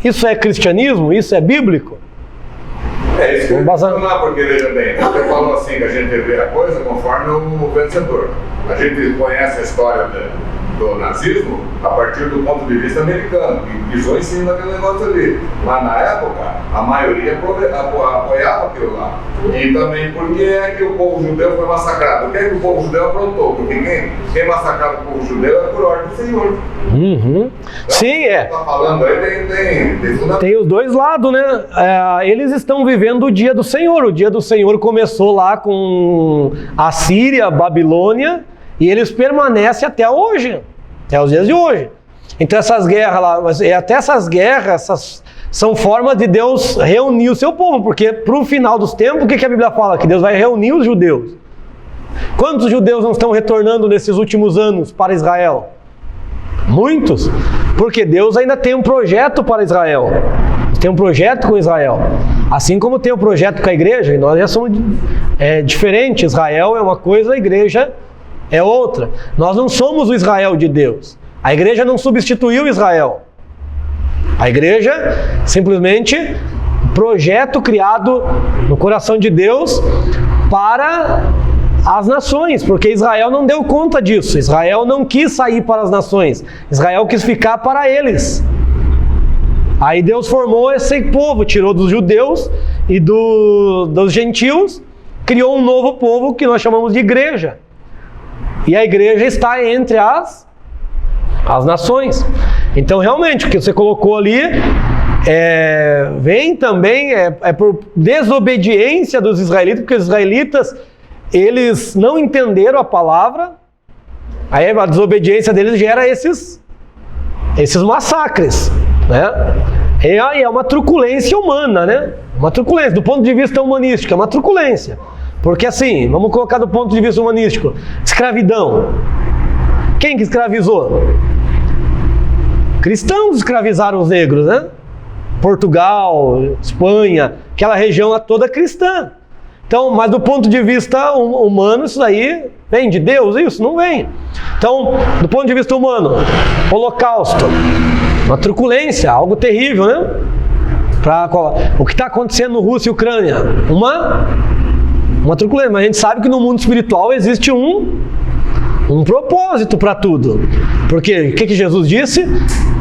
Isso é cristianismo? Isso é bíblico? É isso que eu não, porque veja bem, você falou assim que a gente vê a coisa conforme o vencedor. A gente conhece a história do nazismo a partir do ponto de vista americano, que pisou em cima daquele negócio ali. Mas na época, a maioria apoiava aquilo lá. E também porque é que o povo judeu foi massacrado. O que é que o povo judeu aprontou? Porque quem massacrava o povo judeu é por ordem do Senhor. Uhum. Então, sim, tá falando aí, tem os dois lados, né? Eles estão vivendo o dia do Senhor. O dia do Senhor começou lá com a Síria, a Babilônia, E eles permanecem até hoje, até os dias de hoje. Então essas guerras lá, até essas guerras, são formas de Deus reunir o seu povo, porque para o final dos tempos, o que a Bíblia fala? Que Deus vai reunir os judeus. Quantos judeus não estão retornando nesses últimos anos para Israel? Muitos, porque Deus ainda tem um projeto para Israel. Tem um projeto com Israel. Assim como tem um projeto com a igreja, e nós já somos diferentes. Israel é uma coisa, a igreja é outra. Nós não somos o Israel de Deus. A igreja não substituiu Israel. A igreja, simplesmente, um projeto criado no coração de Deus para as nações, porque Israel não deu conta disso. Israel não quis sair para as nações. Israel quis ficar para eles. Aí Deus formou esse povo, tirou dos judeus e dos gentios, criou um novo povo que nós chamamos de igreja. E a igreja está entre as nações. Então, realmente, o que você colocou ali vem também por desobediência dos israelitas, porque os israelitas, eles não entenderam a palavra, aí a desobediência deles gera esses massacres, né? É uma truculência humana, né? Uma truculência, do ponto de vista humanístico, é uma truculência. Porque assim, vamos colocar do ponto de vista humanístico, escravidão. Quem que escravizou? Cristãos escravizaram os negros, né? Portugal, Espanha, aquela região toda cristã. Então, mas do ponto de vista humano, isso aí vem de Deus? Isso não vem. Então, do ponto de vista humano, holocausto, uma truculência, algo terrível, né? O que está acontecendo no Rússia e Ucrânia? Uma truculência, mas a gente sabe que no mundo espiritual existe um propósito para tudo. Porque o que Jesus disse?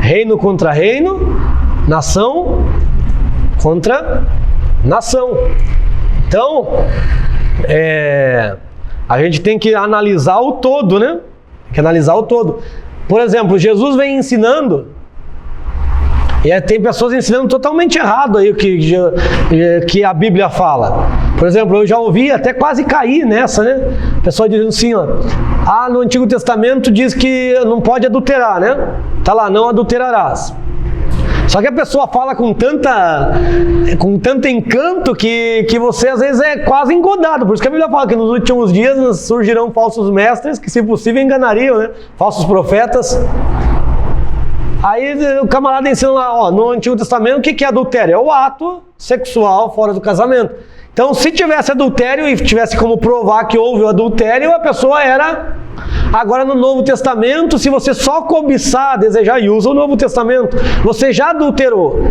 Reino contra reino, nação contra nação. Então, a gente tem que analisar o todo, né? Tem que analisar o todo. Por exemplo, Jesus vem ensinando, e tem pessoas ensinando totalmente errado aí o que a Bíblia fala. Por exemplo, eu já ouvi até quase cair nessa, né? A pessoa dizendo assim, ó, no Antigo Testamento diz que não pode adulterar, né? Tá lá, não adulterarás. Só que a pessoa fala com tanto encanto que você às vezes é quase engodado. Por isso que a Bíblia fala que nos últimos dias surgirão falsos mestres que, se possível, enganariam, né? Falsos profetas. Aí o camarada ensina lá, no Antigo Testamento, o que é adultério? É o ato sexual fora do casamento. Então, se tivesse adultério e tivesse como provar que houve o adultério, a pessoa era... Agora, no Novo Testamento, se você só cobiçar, desejar, e usa o Novo Testamento, você já adulterou.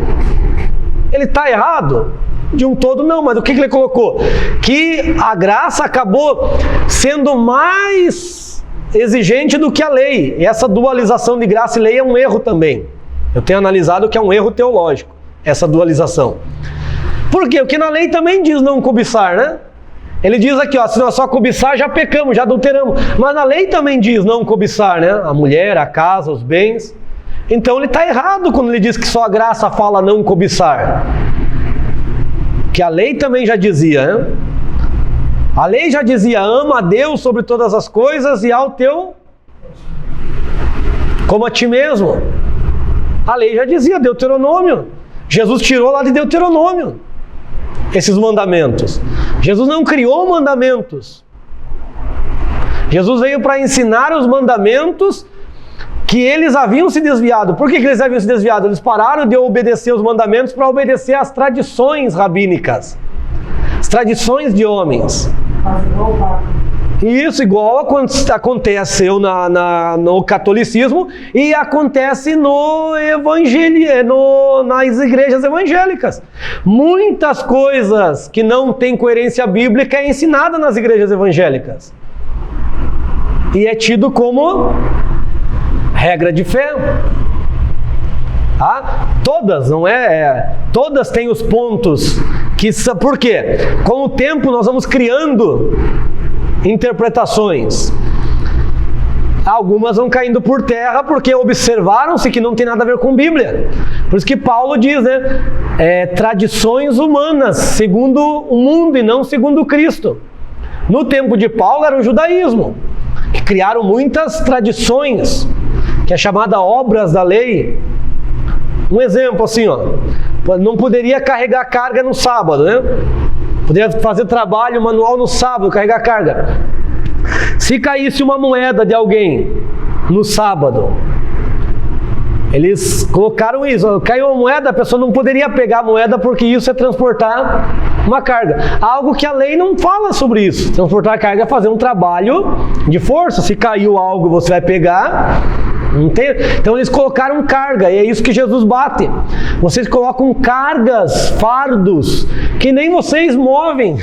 Ele está errado? De um todo não, mas o que ele colocou? Que a graça acabou sendo mais exigente do que a lei. E essa dualização de graça e lei é um erro também. Eu tenho analisado que é um erro teológico, essa dualização. Por quê? Porque na lei também diz não cobiçar, né? Ele diz aqui, ó, se nós só cobiçar, já pecamos, já adulteramos. Mas na lei também diz não cobiçar, né? A mulher, a casa, os bens. Então ele está errado quando ele diz que só a graça fala não cobiçar. Que a lei também já dizia, né? A lei já dizia, ama a Deus sobre todas as coisas e ao teu como a ti mesmo. A lei já dizia, Deuteronômio. Jesus tirou lá de Deuteronômio esses mandamentos. Jesus não criou mandamentos. Jesus veio para ensinar os mandamentos que eles haviam se desviado. Por que eles haviam se desviado? Eles pararam de obedecer os mandamentos para obedecer às tradições rabínicas, as tradições de homens. Isso igual aconteceu no catolicismo e acontece nas igrejas evangélicas. Muitas coisas que não têm coerência bíblica é ensinada nas igrejas evangélicas. E é tido como regra de fé. Todas, não é? Todas têm os pontos que... Por quê? Com o tempo nós vamos criando interpretações. Algumas vão caindo por terra porque observaram-se que não tem nada a ver com Bíblia. Por isso que Paulo diz, né? Tradições humanas, segundo o mundo e não segundo Cristo. No tempo de Paulo era o judaísmo, que criaram muitas tradições, que é chamada obras da lei. Um exemplo assim, ó, não poderia carregar carga no sábado, né? Poderia fazer trabalho manual no sábado, carregar carga. Se caísse uma moeda de alguém no sábado, eles colocaram isso, caiu uma moeda, a pessoa não poderia pegar a moeda porque isso é transportar uma carga. Algo que a lei não fala sobre isso. Transportar a carga é fazer um trabalho de força. Se caiu algo, você vai pegar. Não tem... Então eles colocaram carga, e é isso que Jesus bate. Vocês colocam cargas, fardos, que nem vocês movem.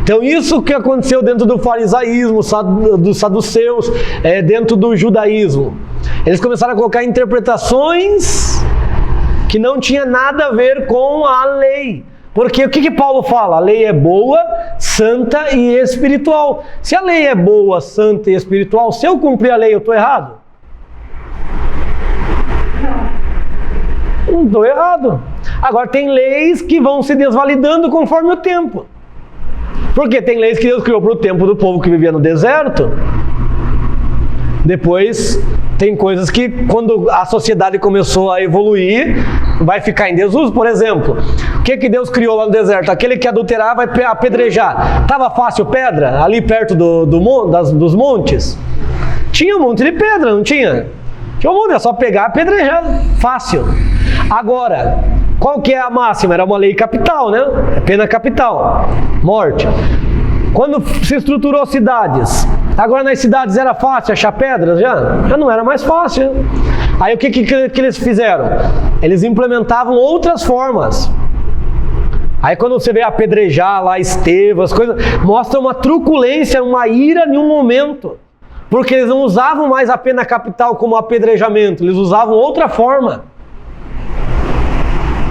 Então isso que aconteceu dentro do farisaísmo, dos saduceus, dentro do judaísmo. Eles começaram a colocar interpretações que não tinha nada a ver com a lei. Porque o que Paulo fala? A lei é boa, santa e espiritual. Se a lei é boa, santa e espiritual, se eu cumprir a lei, eu estou errado? Não estou errado. Agora tem leis que vão se desvalidando conforme o tempo. Porque tem leis que Deus criou para o tempo do povo que vivia no deserto. Depois tem coisas que, quando a sociedade começou a evoluir, vai ficar em desuso. Por exemplo, o que Deus criou lá no deserto? Aquele que adulterar vai apedrejar. Estava fácil pedra ali perto dos montes? Tinha um monte de pedra, não tinha? Tinha um monte, é só pegar e apedrejar. Fácil. Agora, qual que é a máxima? Era uma lei capital, né? Pena capital. Morte. Quando se estruturou cidades, agora nas cidades era fácil achar pedras já não era mais fácil. Aí o que eles fizeram? Eles implementavam outras formas. Aí quando você vê apedrejar lá Estevão, as coisas, mostra uma truculência, uma ira em um momento. Porque eles não usavam mais a pena capital como apedrejamento, eles usavam outra forma.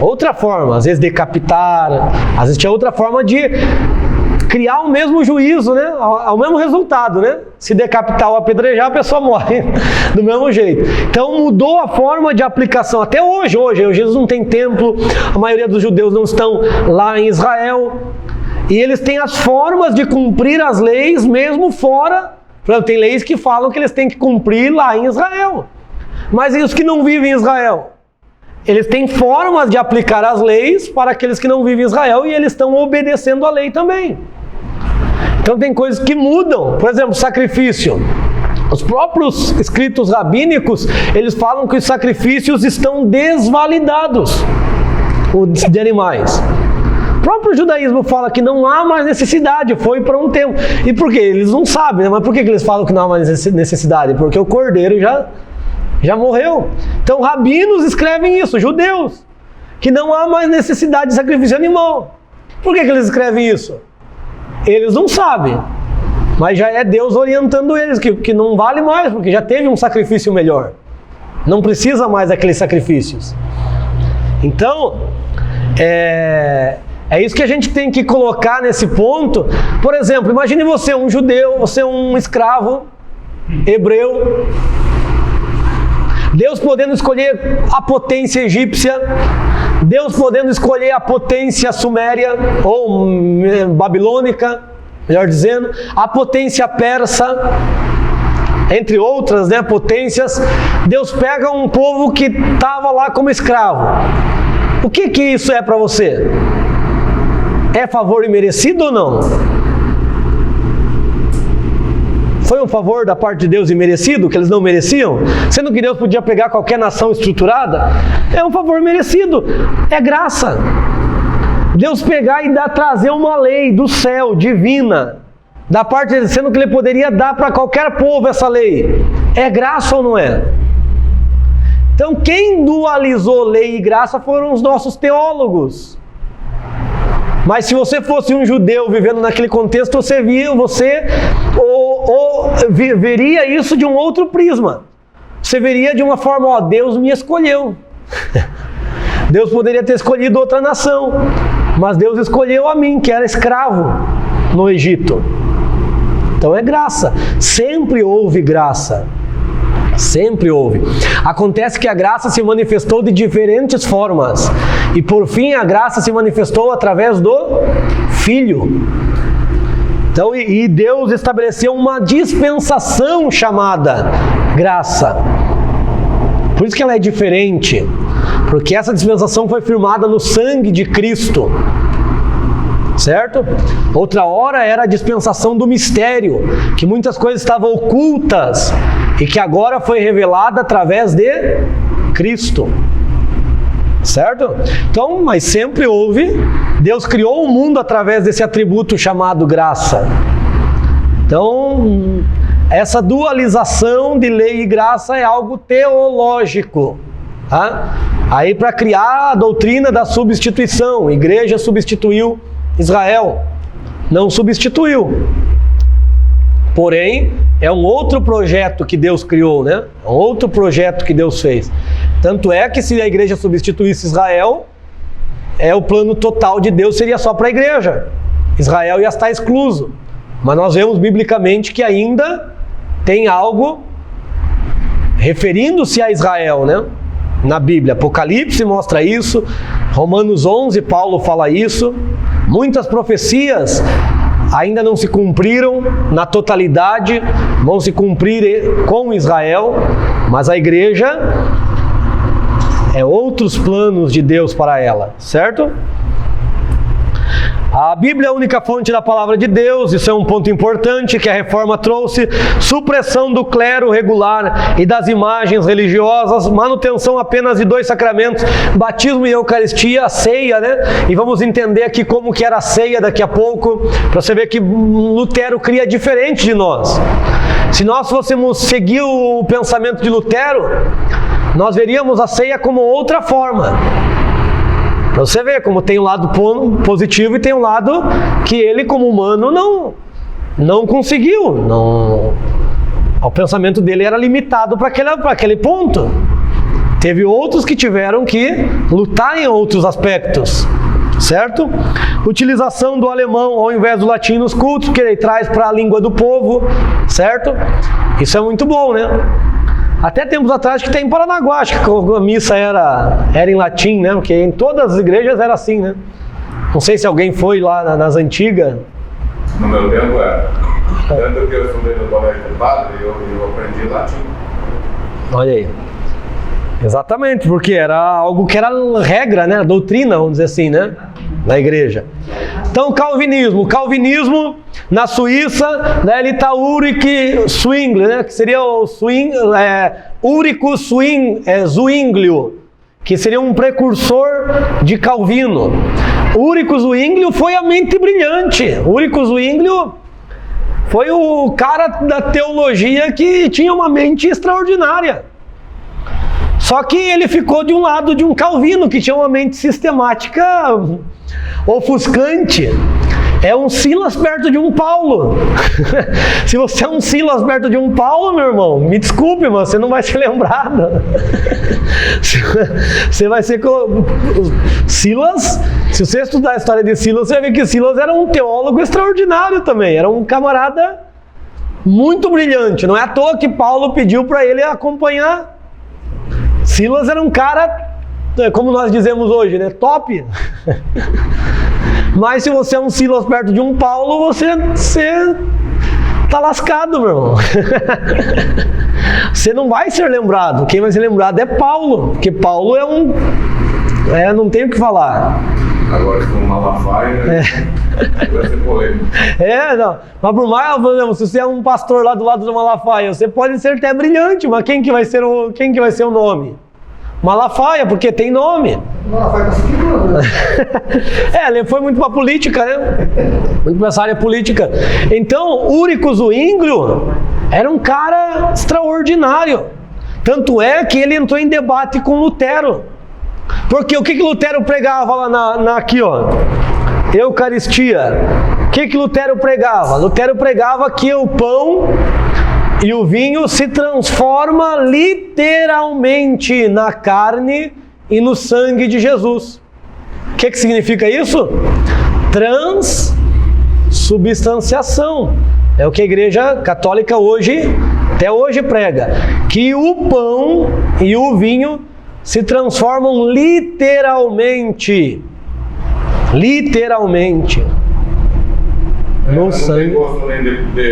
Outra forma, às vezes decapitar, às vezes tinha outra forma de criar o mesmo juízo, né? Ao mesmo resultado, né? Se decapitar ou apedrejar, a pessoa morre do mesmo jeito. Então mudou a forma de aplicação. Até hoje Jesus não tem templo, a maioria dos judeus não estão lá em Israel. E eles têm as formas de cumprir as leis mesmo fora. Por exemplo, tem leis que falam que eles têm que cumprir lá em Israel. Mas e os que não vivem em Israel? Eles têm formas de aplicar as leis para aqueles que não vivem em Israel e eles estão obedecendo a lei também. Então tem coisas que mudam. Por exemplo, sacrifício. Os próprios escritos rabínicos, eles falam que os sacrifícios estão desvalidados de animais. O próprio judaísmo fala que não há mais necessidade, foi para um tempo. E por quê? Eles não sabem, né? Mas por que eles falam que não há mais necessidade? Porque o cordeiro já morreu. Então rabinos escrevem isso, judeus, que não há mais necessidade de sacrifício animal. Por que eles escrevem isso? Eles não sabem, mas já é Deus orientando eles, que não vale mais, porque já teve um sacrifício melhor. Não precisa mais daqueles sacrifícios. Então, é isso que a gente tem que colocar nesse ponto. Por exemplo, imagine você um judeu, você um escravo hebreu, Deus podendo escolher a potência egípcia, Deus podendo escolher a potência suméria, ou babilônica, melhor dizendo, a potência persa, entre outras, né, potências. Deus pega um povo que estava lá como escravo. O que isso é para você? É favor imerecido ou não? Foi um favor da parte de Deus imerecido, que eles não mereciam? Sendo que Deus podia pegar qualquer nação estruturada? É um favor merecido, é graça. Deus pegar e trazer uma lei do céu, divina, da parte dele, sendo que Ele poderia dar para qualquer povo essa lei. É graça ou não é? Então quem dualizou lei e graça foram os nossos teólogos. Mas se você fosse um judeu vivendo naquele contexto, você veria isso de um outro prisma. Você veria de uma forma, ó, Deus me escolheu. Deus poderia ter escolhido outra nação, mas Deus escolheu a mim, que era escravo no Egito. Então é graça. Sempre houve graça. Sempre houve. Acontece que a graça se manifestou de diferentes formas. E por fim a graça se manifestou através do Filho. Então, e Deus estabeleceu uma dispensação chamada graça. Por isso que ela é diferente, porque essa dispensação foi firmada no sangue de Cristo, certo? Outra hora era a dispensação do mistério, que muitas coisas estavam ocultas e que agora foi revelada através de Cristo, certo? Então, mas sempre houve, Deus criou o mundo através desse atributo chamado graça. Então, essa dualização de lei e graça é algo teológico, tá? Aí para criar a doutrina da substituição, a igreja substituiu Israel, não substituiu. Porém, é um outro projeto que Deus criou, né? É um outro projeto que Deus fez. Tanto é que se a igreja substituísse Israel, o plano total de Deus seria só para a igreja. Israel ia estar excluso. Mas nós vemos biblicamente que ainda tem algo referindo-se a Israel, né? Na Bíblia. Apocalipse mostra isso, Romanos 11, Paulo fala isso. Muitas profecias ainda não se cumpriram na totalidade, vão se cumprir com Israel, mas a igreja é outros planos de Deus para ela, certo? A Bíblia é a única fonte da palavra de Deus, isso é um ponto importante que a reforma trouxe: supressão do clero regular e das imagens religiosas, manutenção apenas de 2 sacramentos, batismo e eucaristia, a ceia, né? E vamos entender aqui como que era a ceia daqui a pouco, para você ver que Lutero cria diferente de nós. Se nós fôssemos seguir o pensamento de Lutero, nós veríamos a ceia como outra forma. Para você ver como tem um lado positivo e tem um lado que ele, como humano, não conseguiu. O pensamento dele era limitado para aquele ponto. Teve outros que tiveram que lutar em outros aspectos, certo? Utilização do alemão ao invés do latim nos cultos, que ele traz para a língua do povo, certo? Isso é muito bom, né? Até tempos atrás que tem em Paranaguá, acho que a missa era em latim, né? Porque em todas as igrejas era assim, né? Não sei se alguém foi lá nas antigas. No meu tempo era. Tanto que eu estudei no colégio de padre e eu aprendi latim. Olha aí. Exatamente, porque era algo que era regra, né? Doutrina, vamos dizer assim, né? Na igreja. Então, Calvinismo na Suíça, né, ele está Ulrich Zwingli, né, que seria o Ulrico Zwinglio, que seria um precursor de Calvino. Ulrico Zwinglio foi a mente brilhante. Ulrico Zwinglio foi o cara da teologia que tinha uma mente extraordinária. Só que ele ficou de um lado de um Calvino, que tinha uma mente sistemática ofuscante. É um Silas perto de um Paulo. Se você é um Silas perto de um Paulo, meu irmão, me desculpe, mas você não vai ser lembrado. Você vai ser... Silas, se você estudar a história de Silas, você vai ver que Silas era um teólogo extraordinário também. Era um camarada muito brilhante. Não é à toa que Paulo pediu para ele acompanhar. Silas era um cara, como nós dizemos hoje, né? Top. Mas se você é um Silas perto de um Paulo, você tá lascado, meu irmão. Você não vai ser lembrado. Quem vai ser lembrado é Paulo, porque Paulo não tem o que falar. Agora com Malafaia, né? Vai ser polêmico. Não. Mas por mais, se você é um pastor lá do lado do Malafaia, você pode ser até brilhante, mas quem que vai ser o nome? Malafaia, porque tem nome. Malafaia conseguiu, né? Ele foi muito para a política, né? Muito para essa área política. Então, Ulrico Zwinglio era um cara extraordinário. Tanto é que ele entrou em debate com Lutero. Porque o que Lutero pregava lá aqui, ó? Eucaristia. O que Lutero pregava? Lutero pregava que o pão e o vinho se transforma literalmente na carne e no sangue de Jesus. O que significa isso? Transubstanciação. É o que a Igreja Católica até hoje prega. Que o pão e o vinho se transformam literalmente. Literalmente. no sangue. Não tem gosto nem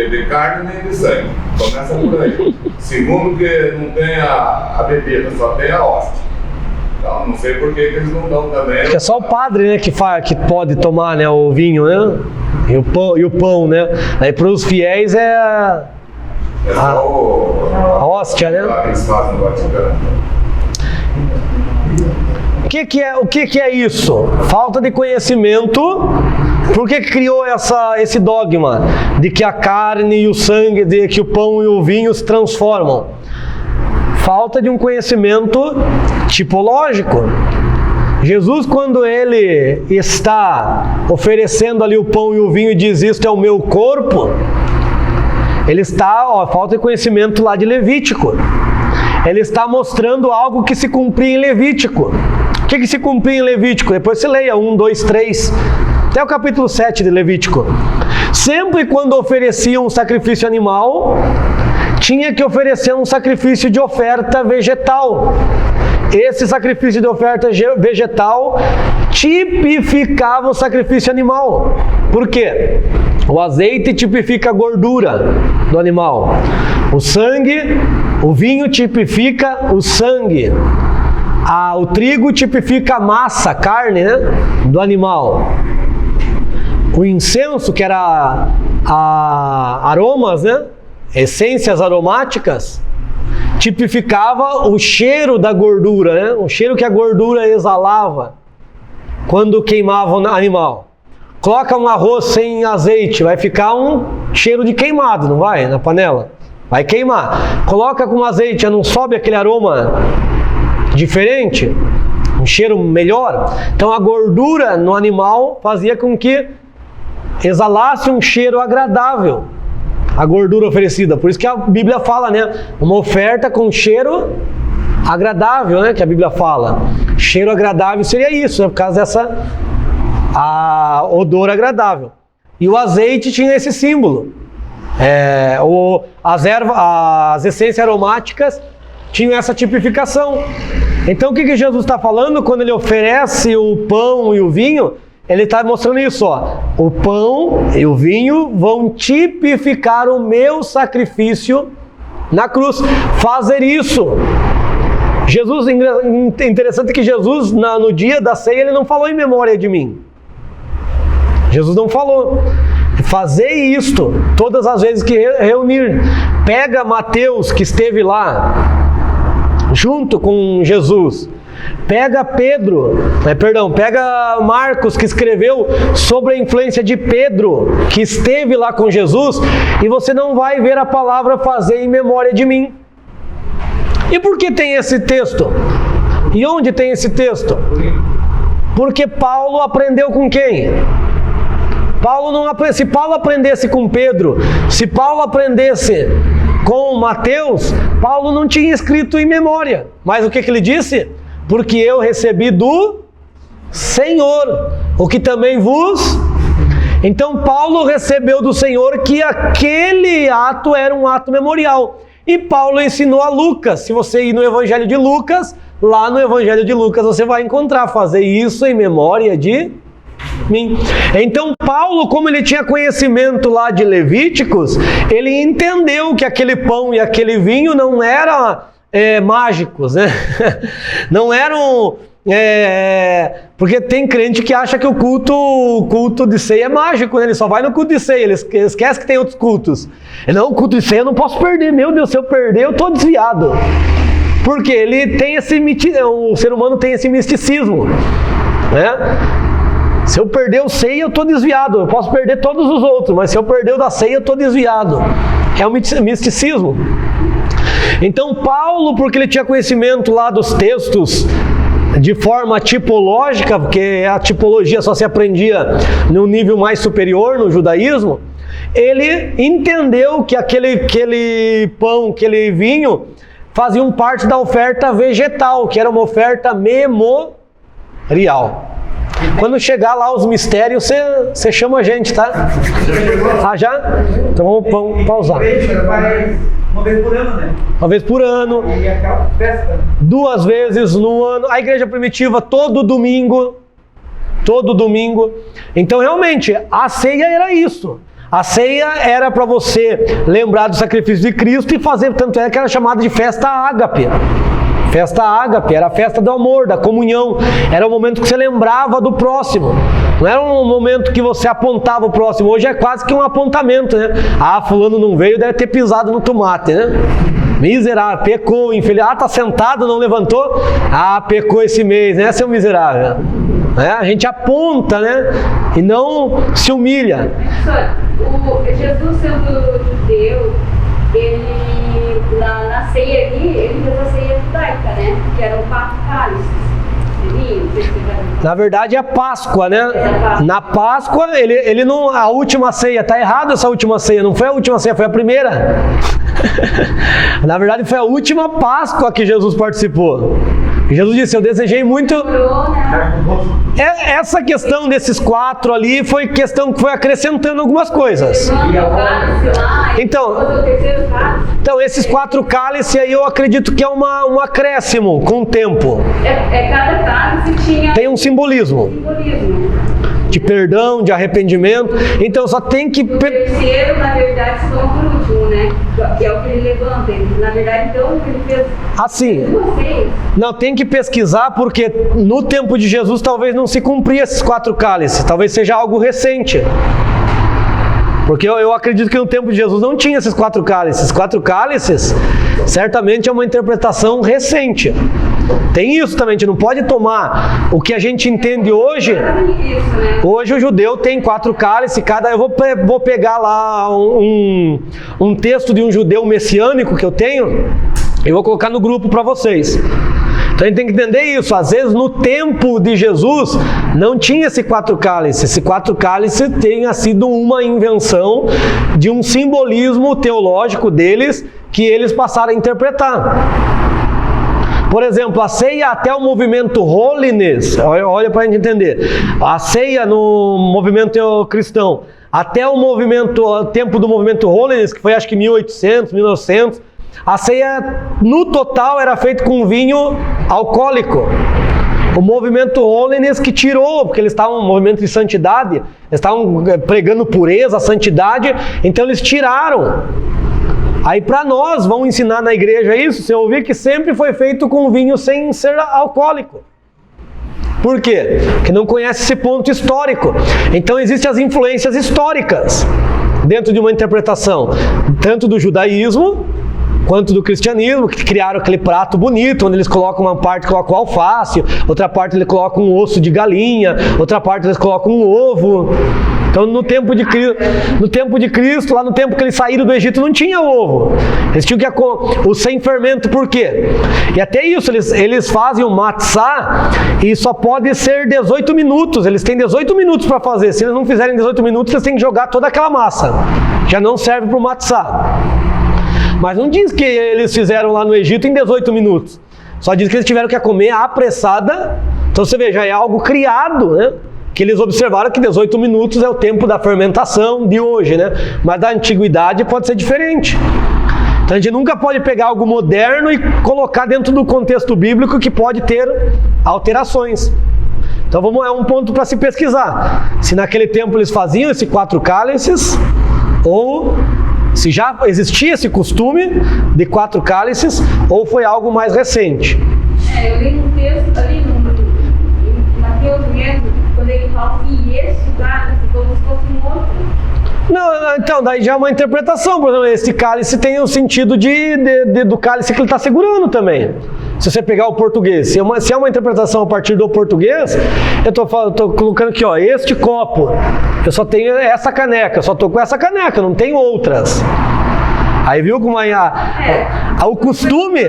de carne nem de sangue. Começa por aí. Segundo, que não tem a bebida, só tem a hóstia. Então, não sei por que eles não dão também. Acho que é só o padre, né, que pode tomar, né, o vinho, né? E o pão, né? Aí para os fiéis é só a hóstia, né? Que eles fazem no Vaticano. O que é isso? Falta de conhecimento. Por que criou esse dogma de que a carne e o sangue, de que o pão e o vinho se transformam? Falta de um conhecimento tipológico. Jesus, quando ele está oferecendo ali o pão e o vinho e diz: isto é o meu corpo, ele está, falta de conhecimento lá de Levítico. Ele está mostrando algo que se cumpria em Levítico. O que se cumpria em Levítico? Depois você leia 1, 2, 3, até o capítulo 7 de Levítico. Sempre quando oferecia um sacrifício animal, tinha que oferecer um sacrifício de oferta vegetal. Esse sacrifício de oferta vegetal tipificava o sacrifício animal. Por quê? O azeite tipifica a gordura do animal. O sangue, o vinho tipifica o sangue. O trigo tipifica a massa, a carne, né, do animal. O incenso, que era aromas, né, essências aromáticas, tipificava o cheiro da gordura, né, o cheiro que a gordura exalava quando queimava o animal. Coloca um arroz sem azeite, vai ficar um cheiro de queimado, não vai? Na panela. Vai queimar. Coloca com azeite, não sobe aquele aroma diferente? Um cheiro melhor? Então a gordura no animal fazia com que exalasse um cheiro agradável. A gordura oferecida. Por isso que a Bíblia fala, né? Uma oferta com cheiro agradável, né? Que a Bíblia fala. Cheiro agradável seria isso, né? Por causa dessa odor agradável. E o azeite tinha esse símbolo. As essências aromáticas tinham essa tipificação. Então o que Jesus está falando quando ele oferece o pão e o vinho? Ele está mostrando isso, ó. O pão e o vinho vão tipificar o meu sacrifício na cruz. Fazer isso. Jesus, interessante que Jesus, no dia da ceia, ele não falou em memória de mim. Jesus não falou. Fazer isto todas as vezes que reunir. Pega Mateus, que esteve lá junto com Jesus. Pega pega Marcos, que escreveu sobre a influência de Pedro, que esteve lá com Jesus, e você não vai ver a palavra fazer em memória de mim. E por que tem esse texto? E onde tem esse texto? Porque Paulo aprendeu com quem? Se Paulo aprendesse com Pedro, se Paulo aprendesse com Mateus, Paulo não tinha escrito em memória. Mas o que ele disse? Porque eu recebi do Senhor, o que também vos... Então Paulo recebeu do Senhor que aquele ato era um ato memorial. E Paulo ensinou a Lucas. Se você ir no Evangelho de Lucas, lá no Evangelho de Lucas você vai encontrar, fazer isso em memória de mim. Então Paulo, como ele tinha conhecimento lá de Levíticos, ele entendeu que aquele pão e aquele vinho não eram mágicos, né? Não eram... porque tem crente que acha que o culto de ceia é mágico, né? Ele só vai no culto de ceia, ele esquece que tem outros cultos. Não, o culto de ceia eu não posso perder, meu Deus, se eu perder eu estou desviado. Porque ele tem o ser humano tem esse misticismo, né? Se eu perder o ceia eu estou desviado, eu posso perder todos os outros, mas se eu perder o da ceia eu estou desviado. É um misticismo. Então Paulo, porque ele tinha conhecimento lá dos textos de forma tipológica, porque a tipologia só se aprendia num nível mais superior no judaísmo, ele entendeu que aquele pão, aquele vinho faziam parte da oferta vegetal, que era uma oferta memorial. Quando chegar lá os mistérios, você chama a gente, tá? Já? Então vamos pausar. Uma vez por ano, né? Uma vez por ano. E aquela festa. 2 vezes no ano. A igreja primitiva todo domingo. Todo domingo. Então realmente, a ceia era isso. A ceia era para você lembrar do sacrifício de Cristo e fazer, tanto é que era chamada de festa ágape. Festa ágape, era a festa do amor, da comunhão. Era o momento que você lembrava do próximo. Não era um momento que você apontava o próximo. Hoje é quase que um apontamento, né? Ah, fulano não veio, deve ter pisado no tomate, né? Miserável, pecou, infeliz. Ah, tá sentado, não levantou? Ah, pecou esse mês, né, seu miserável? A gente aponta, né? E não se humilha. Professor, Jesus sendo judeu, ele, na ceia ali, ele fez a ceia judaica, né? Que eram 4 cálices. Na verdade é Páscoa, né? Na Páscoa, ele não. A última ceia, tá errado essa última ceia, não foi a última ceia, foi a primeira. Na verdade foi a última Páscoa que Jesus participou. Jesus disse, eu desejei muito. Essa questão desses 4 ali foi questão que foi acrescentando algumas coisas. Então esses 4 cálices aí eu acredito que é um acréscimo com o tempo. Cada cálice tem um simbolismo. De perdão, de arrependimento. Então só tem que... O terceiro, na verdade, se toma por último, né? Que é o que ele levanta. Na verdade, então, o que ele fez... Assim. Não, tem que pesquisar, porque no tempo de Jesus talvez não se cumpria esses 4 cálices. Talvez seja algo recente. Porque eu acredito que no tempo de Jesus não tinha esses 4 cálices. Esses 4 cálices, certamente é uma interpretação recente. Tem isso também, a gente não pode tomar o que a gente entende hoje. Hoje o judeu tem 4 cálices, eu vou pegar lá um texto de um judeu messiânico que eu tenho, e vou colocar no grupo para vocês. Então a gente tem que entender isso. Às vezes no tempo de Jesus não tinha esse 4 cálices. Esse 4 cálices tenha sido uma invenção de um simbolismo teológico deles que eles passaram a interpretar. Por exemplo, a ceia até o movimento Holiness, olha para a gente entender. A ceia no movimento cristão, até o tempo do movimento Holiness, que foi acho que 1800, 1900, a ceia no total era feita com vinho alcoólico. O movimento Holiness que tirou, porque eles estavam um movimento de santidade, eles estavam pregando pureza, santidade, então eles tiraram. Aí para nós, vão ensinar na igreja isso, você ouvir que sempre foi feito com vinho sem ser alcoólico. Por quê? Porque não conhece esse ponto histórico. Então existem as influências históricas dentro de uma interpretação, tanto do judaísmo, quanto do cristianismo, que criaram aquele prato bonito, onde eles colocam uma parte, colocam alface, outra parte eles colocam um osso de galinha, outra parte eles colocam um ovo. Então no tempo de Cristo, lá no tempo que eles saíram do Egito, não tinha ovo. Eles tinham que o sem fermento, por quê? E até isso, eles fazem o matzá e só pode ser 18 minutos. Eles têm 18 minutos para fazer. Se eles não fizerem 18 minutos, eles têm que jogar toda aquela massa. Já não serve para o matzá. Mas não diz que eles fizeram lá no Egito em 18 minutos. Só diz que eles tiveram que comer apressada. Então você vê, já é algo criado, né? Que eles observaram que 18 minutos é o tempo da fermentação de hoje, né? Mas da antiguidade pode ser diferente. Então a gente nunca pode pegar algo moderno e colocar dentro do contexto bíblico que pode ter alterações. Então é um ponto para se pesquisar. Se naquele tempo eles faziam esses 4 cálices, ou se já existia esse costume de 4 cálices, ou foi algo mais recente. Eu li um texto ali em Mateus mesmo, quando ele fala que esse cálice, como se fosse um outro. Não, então, daí já é uma interpretação. Por exemplo, esse cálice tem o sentido do cálice que ele está segurando também. Se você pegar o português, se é uma interpretação a partir do português, eu estou colocando aqui, ó, este copo, eu só tenho essa caneca, eu só estou com essa caneca, não tem outras. Aí viu como o costume...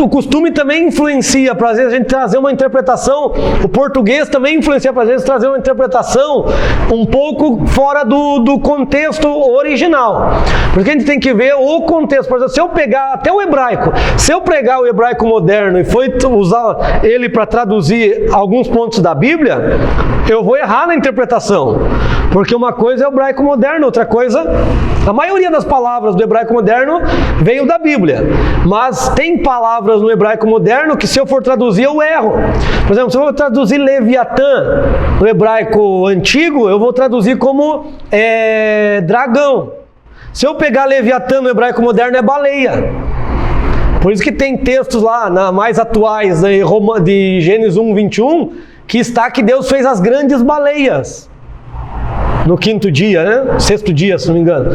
O costume também influencia para às vezes a gente trazer uma interpretação, o português também influencia para às vezes trazer uma interpretação um pouco fora do contexto original. Porque a gente tem que ver o contexto. Por exemplo, se eu pegar até o hebraico, se eu pegar o hebraico moderno e for usar ele para traduzir alguns pontos da Bíblia, eu vou errar na interpretação. Porque uma coisa é o hebraico moderno, outra coisa A maioria das palavras do hebraico moderno veio da Bíblia, mas tem palavras no hebraico moderno que, se eu for traduzir, eu erro. Por exemplo, se eu for traduzir Leviatã no hebraico antigo, eu vou traduzir como dragão. Se eu pegar Leviatã no hebraico moderno, é baleia. Por isso que tem textos lá, mais atuais, de Gênesis 1:21, que está que Deus fez as grandes baleias. No 5º dia, né? 6º dia, se não me engano.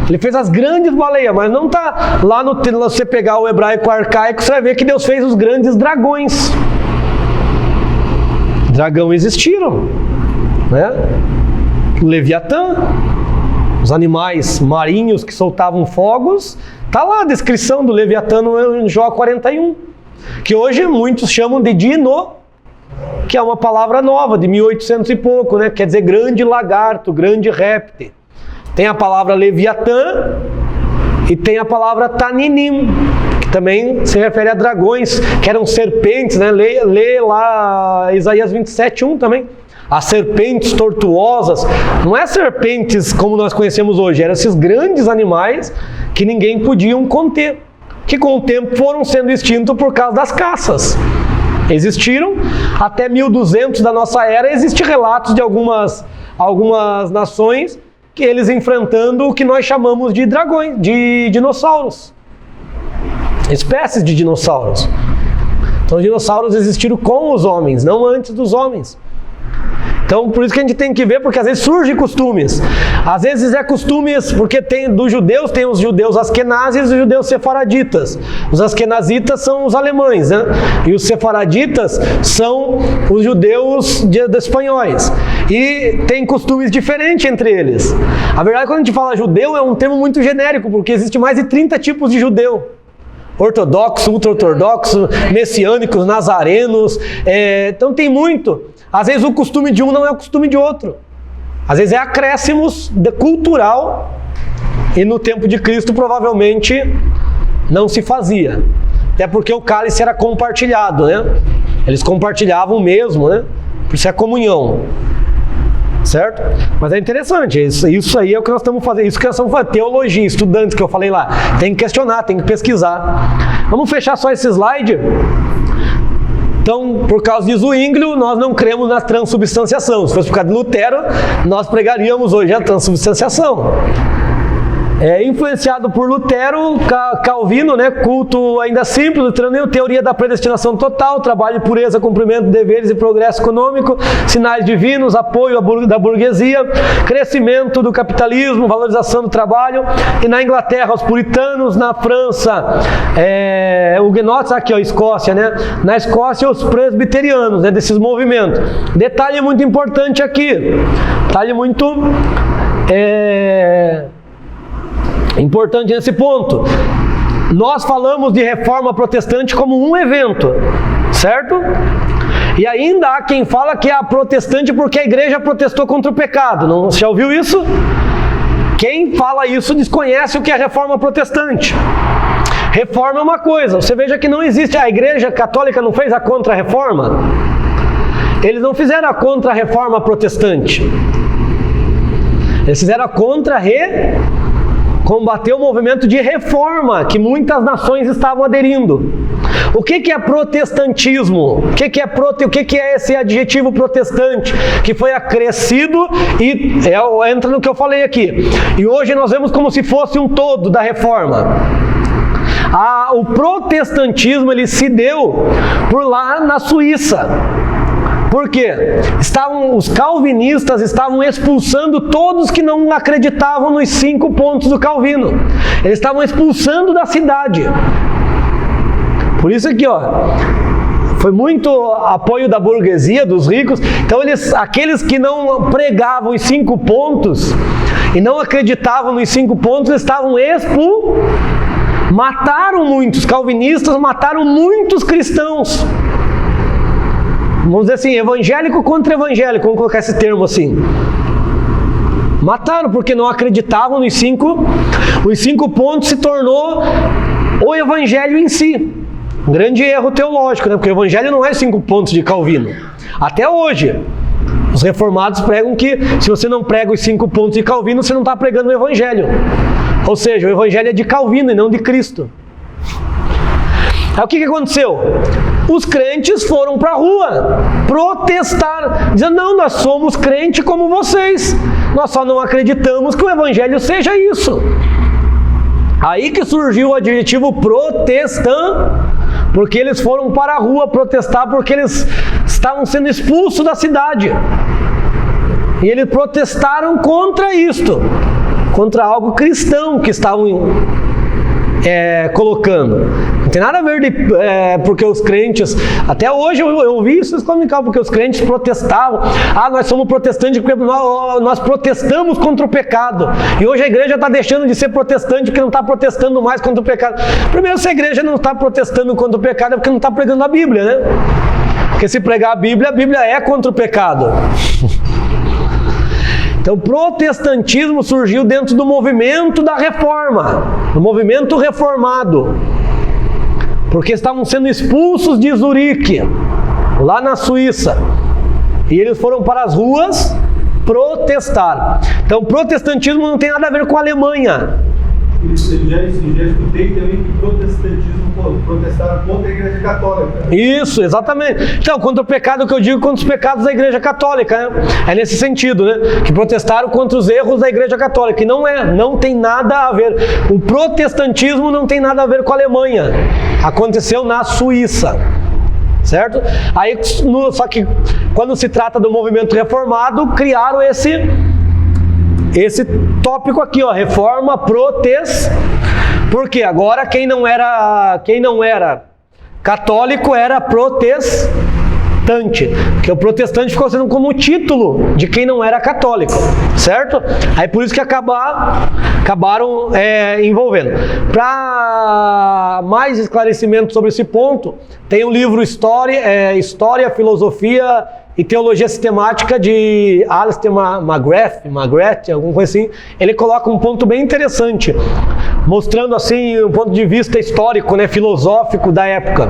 Ele fez as grandes baleias, mas não está lá no... Você pegar o hebraico arcaico, você vai ver que Deus fez os grandes dragões. Dragão existiram, né? Leviatã, os animais marinhos que soltavam fogos. Está lá a descrição do Leviatã no Jó 41, que hoje muitos chamam de Dino, que é uma palavra nova, de 1800 e pouco, né? Quer dizer grande lagarto, grande réptil. Tem a palavra Leviatã e tem a palavra Taninim, que também se refere a dragões, que eram serpentes, né? Lê lá Isaías 27:1 também. As serpentes tortuosas, não é serpentes como nós conhecemos hoje, eram esses grandes animais que ninguém podia conter, que com o tempo foram sendo extintos por causa das caças. Existiram, até 1200 da nossa era, existem relatos de algumas nações que eles enfrentando o que nós chamamos de dragões, de dinossauros, espécies de dinossauros. Então os dinossauros existiram com os homens, não antes dos homens. Então, por isso que a gente tem que ver, porque às vezes surgem costumes. Às vezes é costumes, porque dos judeus, tem os judeus askenazes e os judeus sefaraditas. Os askenazitas são os alemães, né? E os sefaraditas são os judeus espanhóis. E tem costumes diferentes entre eles. A verdade, quando a gente fala judeu, é um termo muito genérico, porque existe mais de 30 tipos de judeu. Ortodoxo, ultra-ortodoxo, messiânicos, nazarenos, então tem muito. Às vezes o costume de um não é o costume de outro. Às vezes é acréscimos cultural, e no tempo de Cristo provavelmente não se fazia. Até porque o cálice era compartilhado, né? Eles compartilhavam mesmo, né? Por isso é comunhão. Certo? Mas é interessante, isso aí é o que nós estamos fazendo, isso que nós estamos fazendo, teologia, estudantes que eu falei lá, tem que questionar, tem que pesquisar. Vamos fechar só esse slide. Então, por causa de Zwinglio, nós não cremos na transubstanciação. Se fosse por causa de Lutero, nós pregaríamos hoje a transubstanciação. Influenciado por Lutero, Calvino, né, culto ainda simples, luterano, teoria da predestinação total, trabalho, pureza, cumprimento de deveres e progresso econômico, sinais divinos, apoio da burguesia, crescimento do capitalismo, valorização do trabalho. E na Inglaterra, os puritanos, na França, huguenotes, aqui ó, Escócia, né? Na Escócia, os presbiterianos, né, desses movimentos. Detalhe muito importante aqui, detalhe muito importante nesse ponto. Nós falamos de reforma protestante como um evento, certo? E ainda há quem fala que é a protestante porque a igreja protestou contra o pecado. Não, você já ouviu isso? Quem fala isso desconhece o que é reforma protestante. Reforma é uma coisa, você veja que não existe, a igreja católica não fez a contra-reforma. Eles não fizeram a contra-reforma protestante. Eles fizeram a combater o movimento de reforma que muitas nações estavam aderindo. O que é protestantismo? O que é esse adjetivo protestante que foi acrescido e entra no que eu falei aqui. E hoje nós vemos como se fosse um todo da reforma. O protestantismo ele se deu por lá na Suíça. Por quê? Os calvinistas estavam expulsando todos que não acreditavam nos 5 pontos do Calvino. Eles estavam expulsando da cidade. Por isso aqui, ó, foi muito apoio da burguesia, dos ricos. Então aqueles que não pregavam os 5 pontos e não acreditavam nos 5 pontos, eles estavam mataram muitos calvinistas, mataram muitos cristãos. Vamos dizer assim, evangélico contra evangélico, vamos colocar esse termo assim. Mataram porque não acreditavam nos 5. Os 5 pontos se tornou o evangelho em si. Um grande erro teológico, né? Porque o evangelho não é 5 pontos de Calvino. Até hoje, Os reformados pregam que se você não prega os 5 pontos de Calvino, você não está pregando o Evangelho. Ou seja, o Evangelho é de Calvino e não de Cristo. Aí o que aconteceu? Os crentes foram para a rua protestar, dizendo, não, nós somos crentes como vocês, nós só não acreditamos que o Evangelho seja isso. Aí que surgiu o adjetivo protestante, porque eles foram para a rua protestar, porque eles estavam sendo expulsos da cidade. E eles protestaram contra isto, contra algo cristão que estavam colocando. Não tem nada a ver porque os crentes, até hoje eu ouvi isso comunicar, porque os crentes protestavam. Nós somos protestantes porque nós protestamos contra o pecado. E hoje a igreja está deixando de ser protestante porque não está protestando mais contra o pecado. Primeiro, se a igreja não está protestando contra o pecado é porque não está pregando a Bíblia, né? Porque se pregar a Bíblia é contra o pecado. Então, o protestantismo surgiu dentro do movimento da reforma, do movimento reformado, porque estavam sendo expulsos de Zurique, lá na Suíça, e eles foram para as ruas protestar. Então, o protestantismo não tem nada a ver com a Alemanha. Já escutei também que protestantismo protestaram contra a Igreja Católica. Isso, exatamente. Então, contra o pecado que eu digo, contra os pecados da Igreja Católica, né? É nesse sentido, né? Que protestaram contra os erros da Igreja Católica. E não tem nada a ver. O protestantismo não tem nada a ver com a Alemanha. Aconteceu na Suíça. Certo? Aí, só que quando se trata do movimento reformado, criaram esse tópico aqui, ó, reforma protestante. Porque agora quem não era católico era protestante. Porque o protestante ficou sendo como título de quem não era católico, certo? Aí por isso que acabaram envolvendo. Para mais esclarecimento sobre esse ponto, tem um livro História, Filosofia e Teologia Sistemática de Alistair McGrath, alguma coisa assim. Ele coloca um ponto bem interessante, mostrando assim um ponto de vista histórico, né, filosófico da época.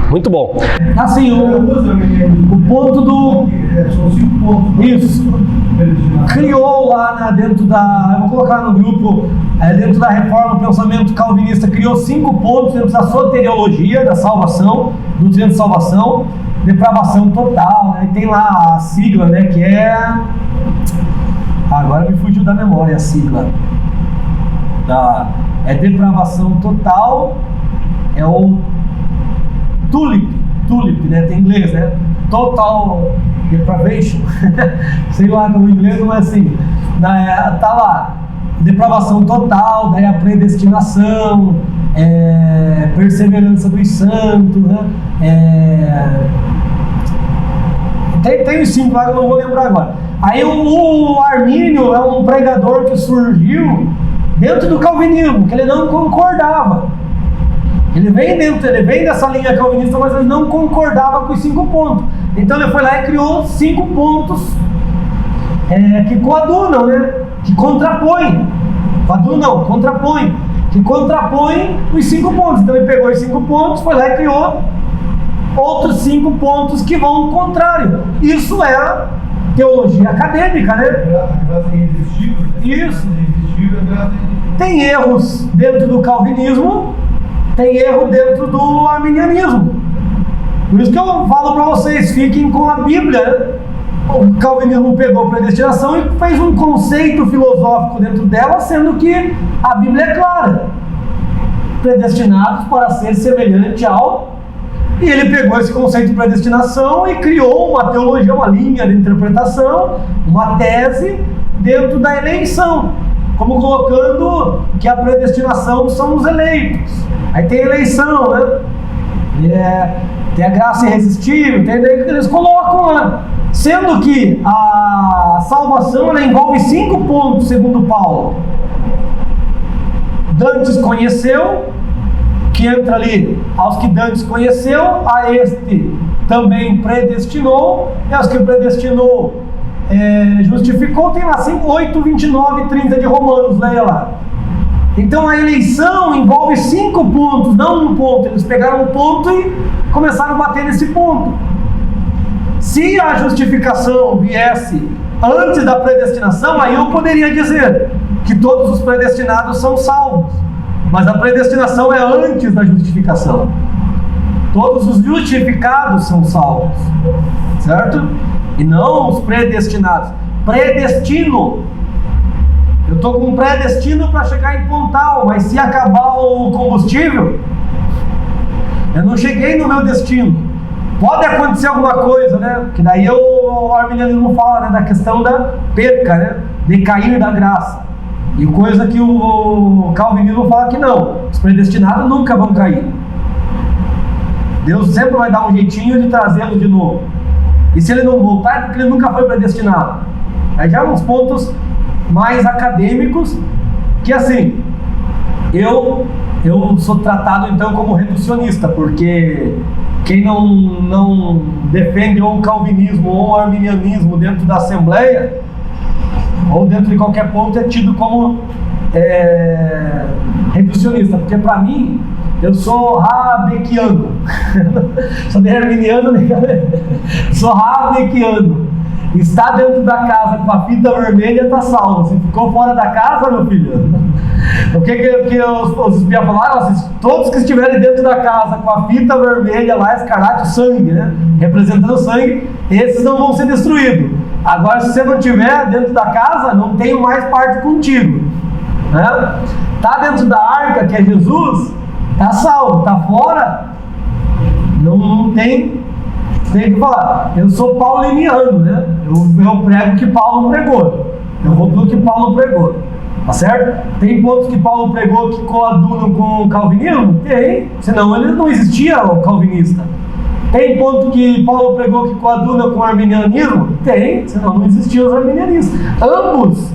Muito bom. Assim, o ponto do... São 5 pontos. Isso. Criou lá dentro da... Eu vou colocar no grupo, dentro da reforma, o pensamento calvinista criou 5 pontos dentro da soteriologia, da salvação, do doutrina de salvação, depravação total, né? Tem lá a sigla, né, que é... Agora me fugiu da memória a sigla. É depravação total, é o TULIP, né? Tem em inglês, né? Total Depravation. Sei lá no inglês, não é assim. Tá lá, depravação total, daí a predestinação, perseverança dos santos, né? Tem os 5 lá que eu não vou lembrar agora. Aí o Armínio é um pregador que surgiu dentro do calvinismo, que ele não concordava. Ele vem dessa linha calvinista, mas ele não concordava com os 5 pontos. Então ele foi lá e criou 5 pontos que coadunam, né? Que contrapõem. Contrapõem. Que contrapõem os 5 pontos. Então ele pegou os 5 pontos, foi lá e criou outros 5 pontos que vão ao contrário. Isso é a teologia acadêmica, né? Isso. Tem erros dentro do calvinismo, tem erro dentro do arminianismo. Por isso que eu falo para vocês, fiquem com a Bíblia. O calvinismo pegou a predestinação e fez um conceito filosófico dentro dela, sendo que a Bíblia é clara. Predestinados para ser semelhante ao... E ele pegou esse conceito de predestinação e criou uma teologia, uma linha de interpretação, uma tese dentro da eleição, como colocando que a predestinação são os eleitos. Aí tem eleição, né? Tem a graça irresistível, tem daí que eles colocam lá. Sendo que a salvação ela envolve 5 pontos, segundo Paulo. Dantes conheceu, que entra ali, aos que dantes conheceu, a este também predestinou, e aos que predestinou justificou. Tem lá 8, 29 e 30 de Romanos, leia lá. Então a eleição envolve 5 pontos, não um ponto. Eles pegaram um ponto e começaram a bater nesse ponto. Se a justificação viesse antes da predestinação, aí eu poderia dizer que todos os predestinados são salvos. Mas a predestinação é antes da justificação. Todos os justificados são salvos, certo? E não os predestinados. Predestino. Eu estou com um predestino para chegar em Pontal, mas se acabar o combustível, eu não cheguei no meu destino. Pode acontecer alguma coisa, né? Que daí o arminianismo fala, né, da questão da perca, né? De cair da graça. E coisa que o calvinismo fala que não. Os predestinados nunca vão cair. Deus sempre vai dar um jeitinho de trazê-los de novo. E se ele não voltar, é porque ele nunca foi predestinado. Aí já uns pontos mais acadêmicos, que assim, eu sou tratado então como reducionista, porque quem não defende ou o calvinismo ou o arminianismo dentro da Assembleia, ou dentro de qualquer ponto, é tido como reducionista, porque para mim, eu sou rabequiano. Sou nem arminiano, nem sou rabequiano. Está dentro da casa com a fita vermelha, está salvo. Se ficou fora da casa, meu filho, o que os espias falaram? Todos que estiverem dentro da casa com a fita vermelha lá, escarlate, o sangue, né? Representando o sangue, esses não vão ser destruídos. Agora, se você não estiver dentro da casa, não tenho mais parte contigo, né? Está dentro da arca, que é Jesus, está salvo. Está fora, não tem que falar. Eu sou pauliniano, né? Eu prego o que Paulo pregou. Eu vou pelo que Paulo pregou. Tá certo? Tem pontos que Paulo pregou que coadunam com o calvinismo? Tem. Senão ele não existia o calvinista. Tem ponto que Paulo pregou que coaduna com o arminianismo? Tem. Senão não existiam os arminianistas. Ambos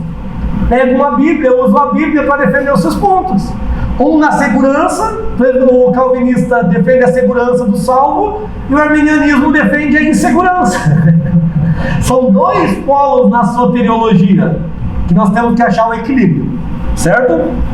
pegam a Bíblia, usam a Bíblia para defender os seus pontos. Um na segurança, o calvinista defende a segurança do salvo e o arminianismo defende a insegurança. São dois polos na soteriologia que nós temos que achar o equilíbrio, certo?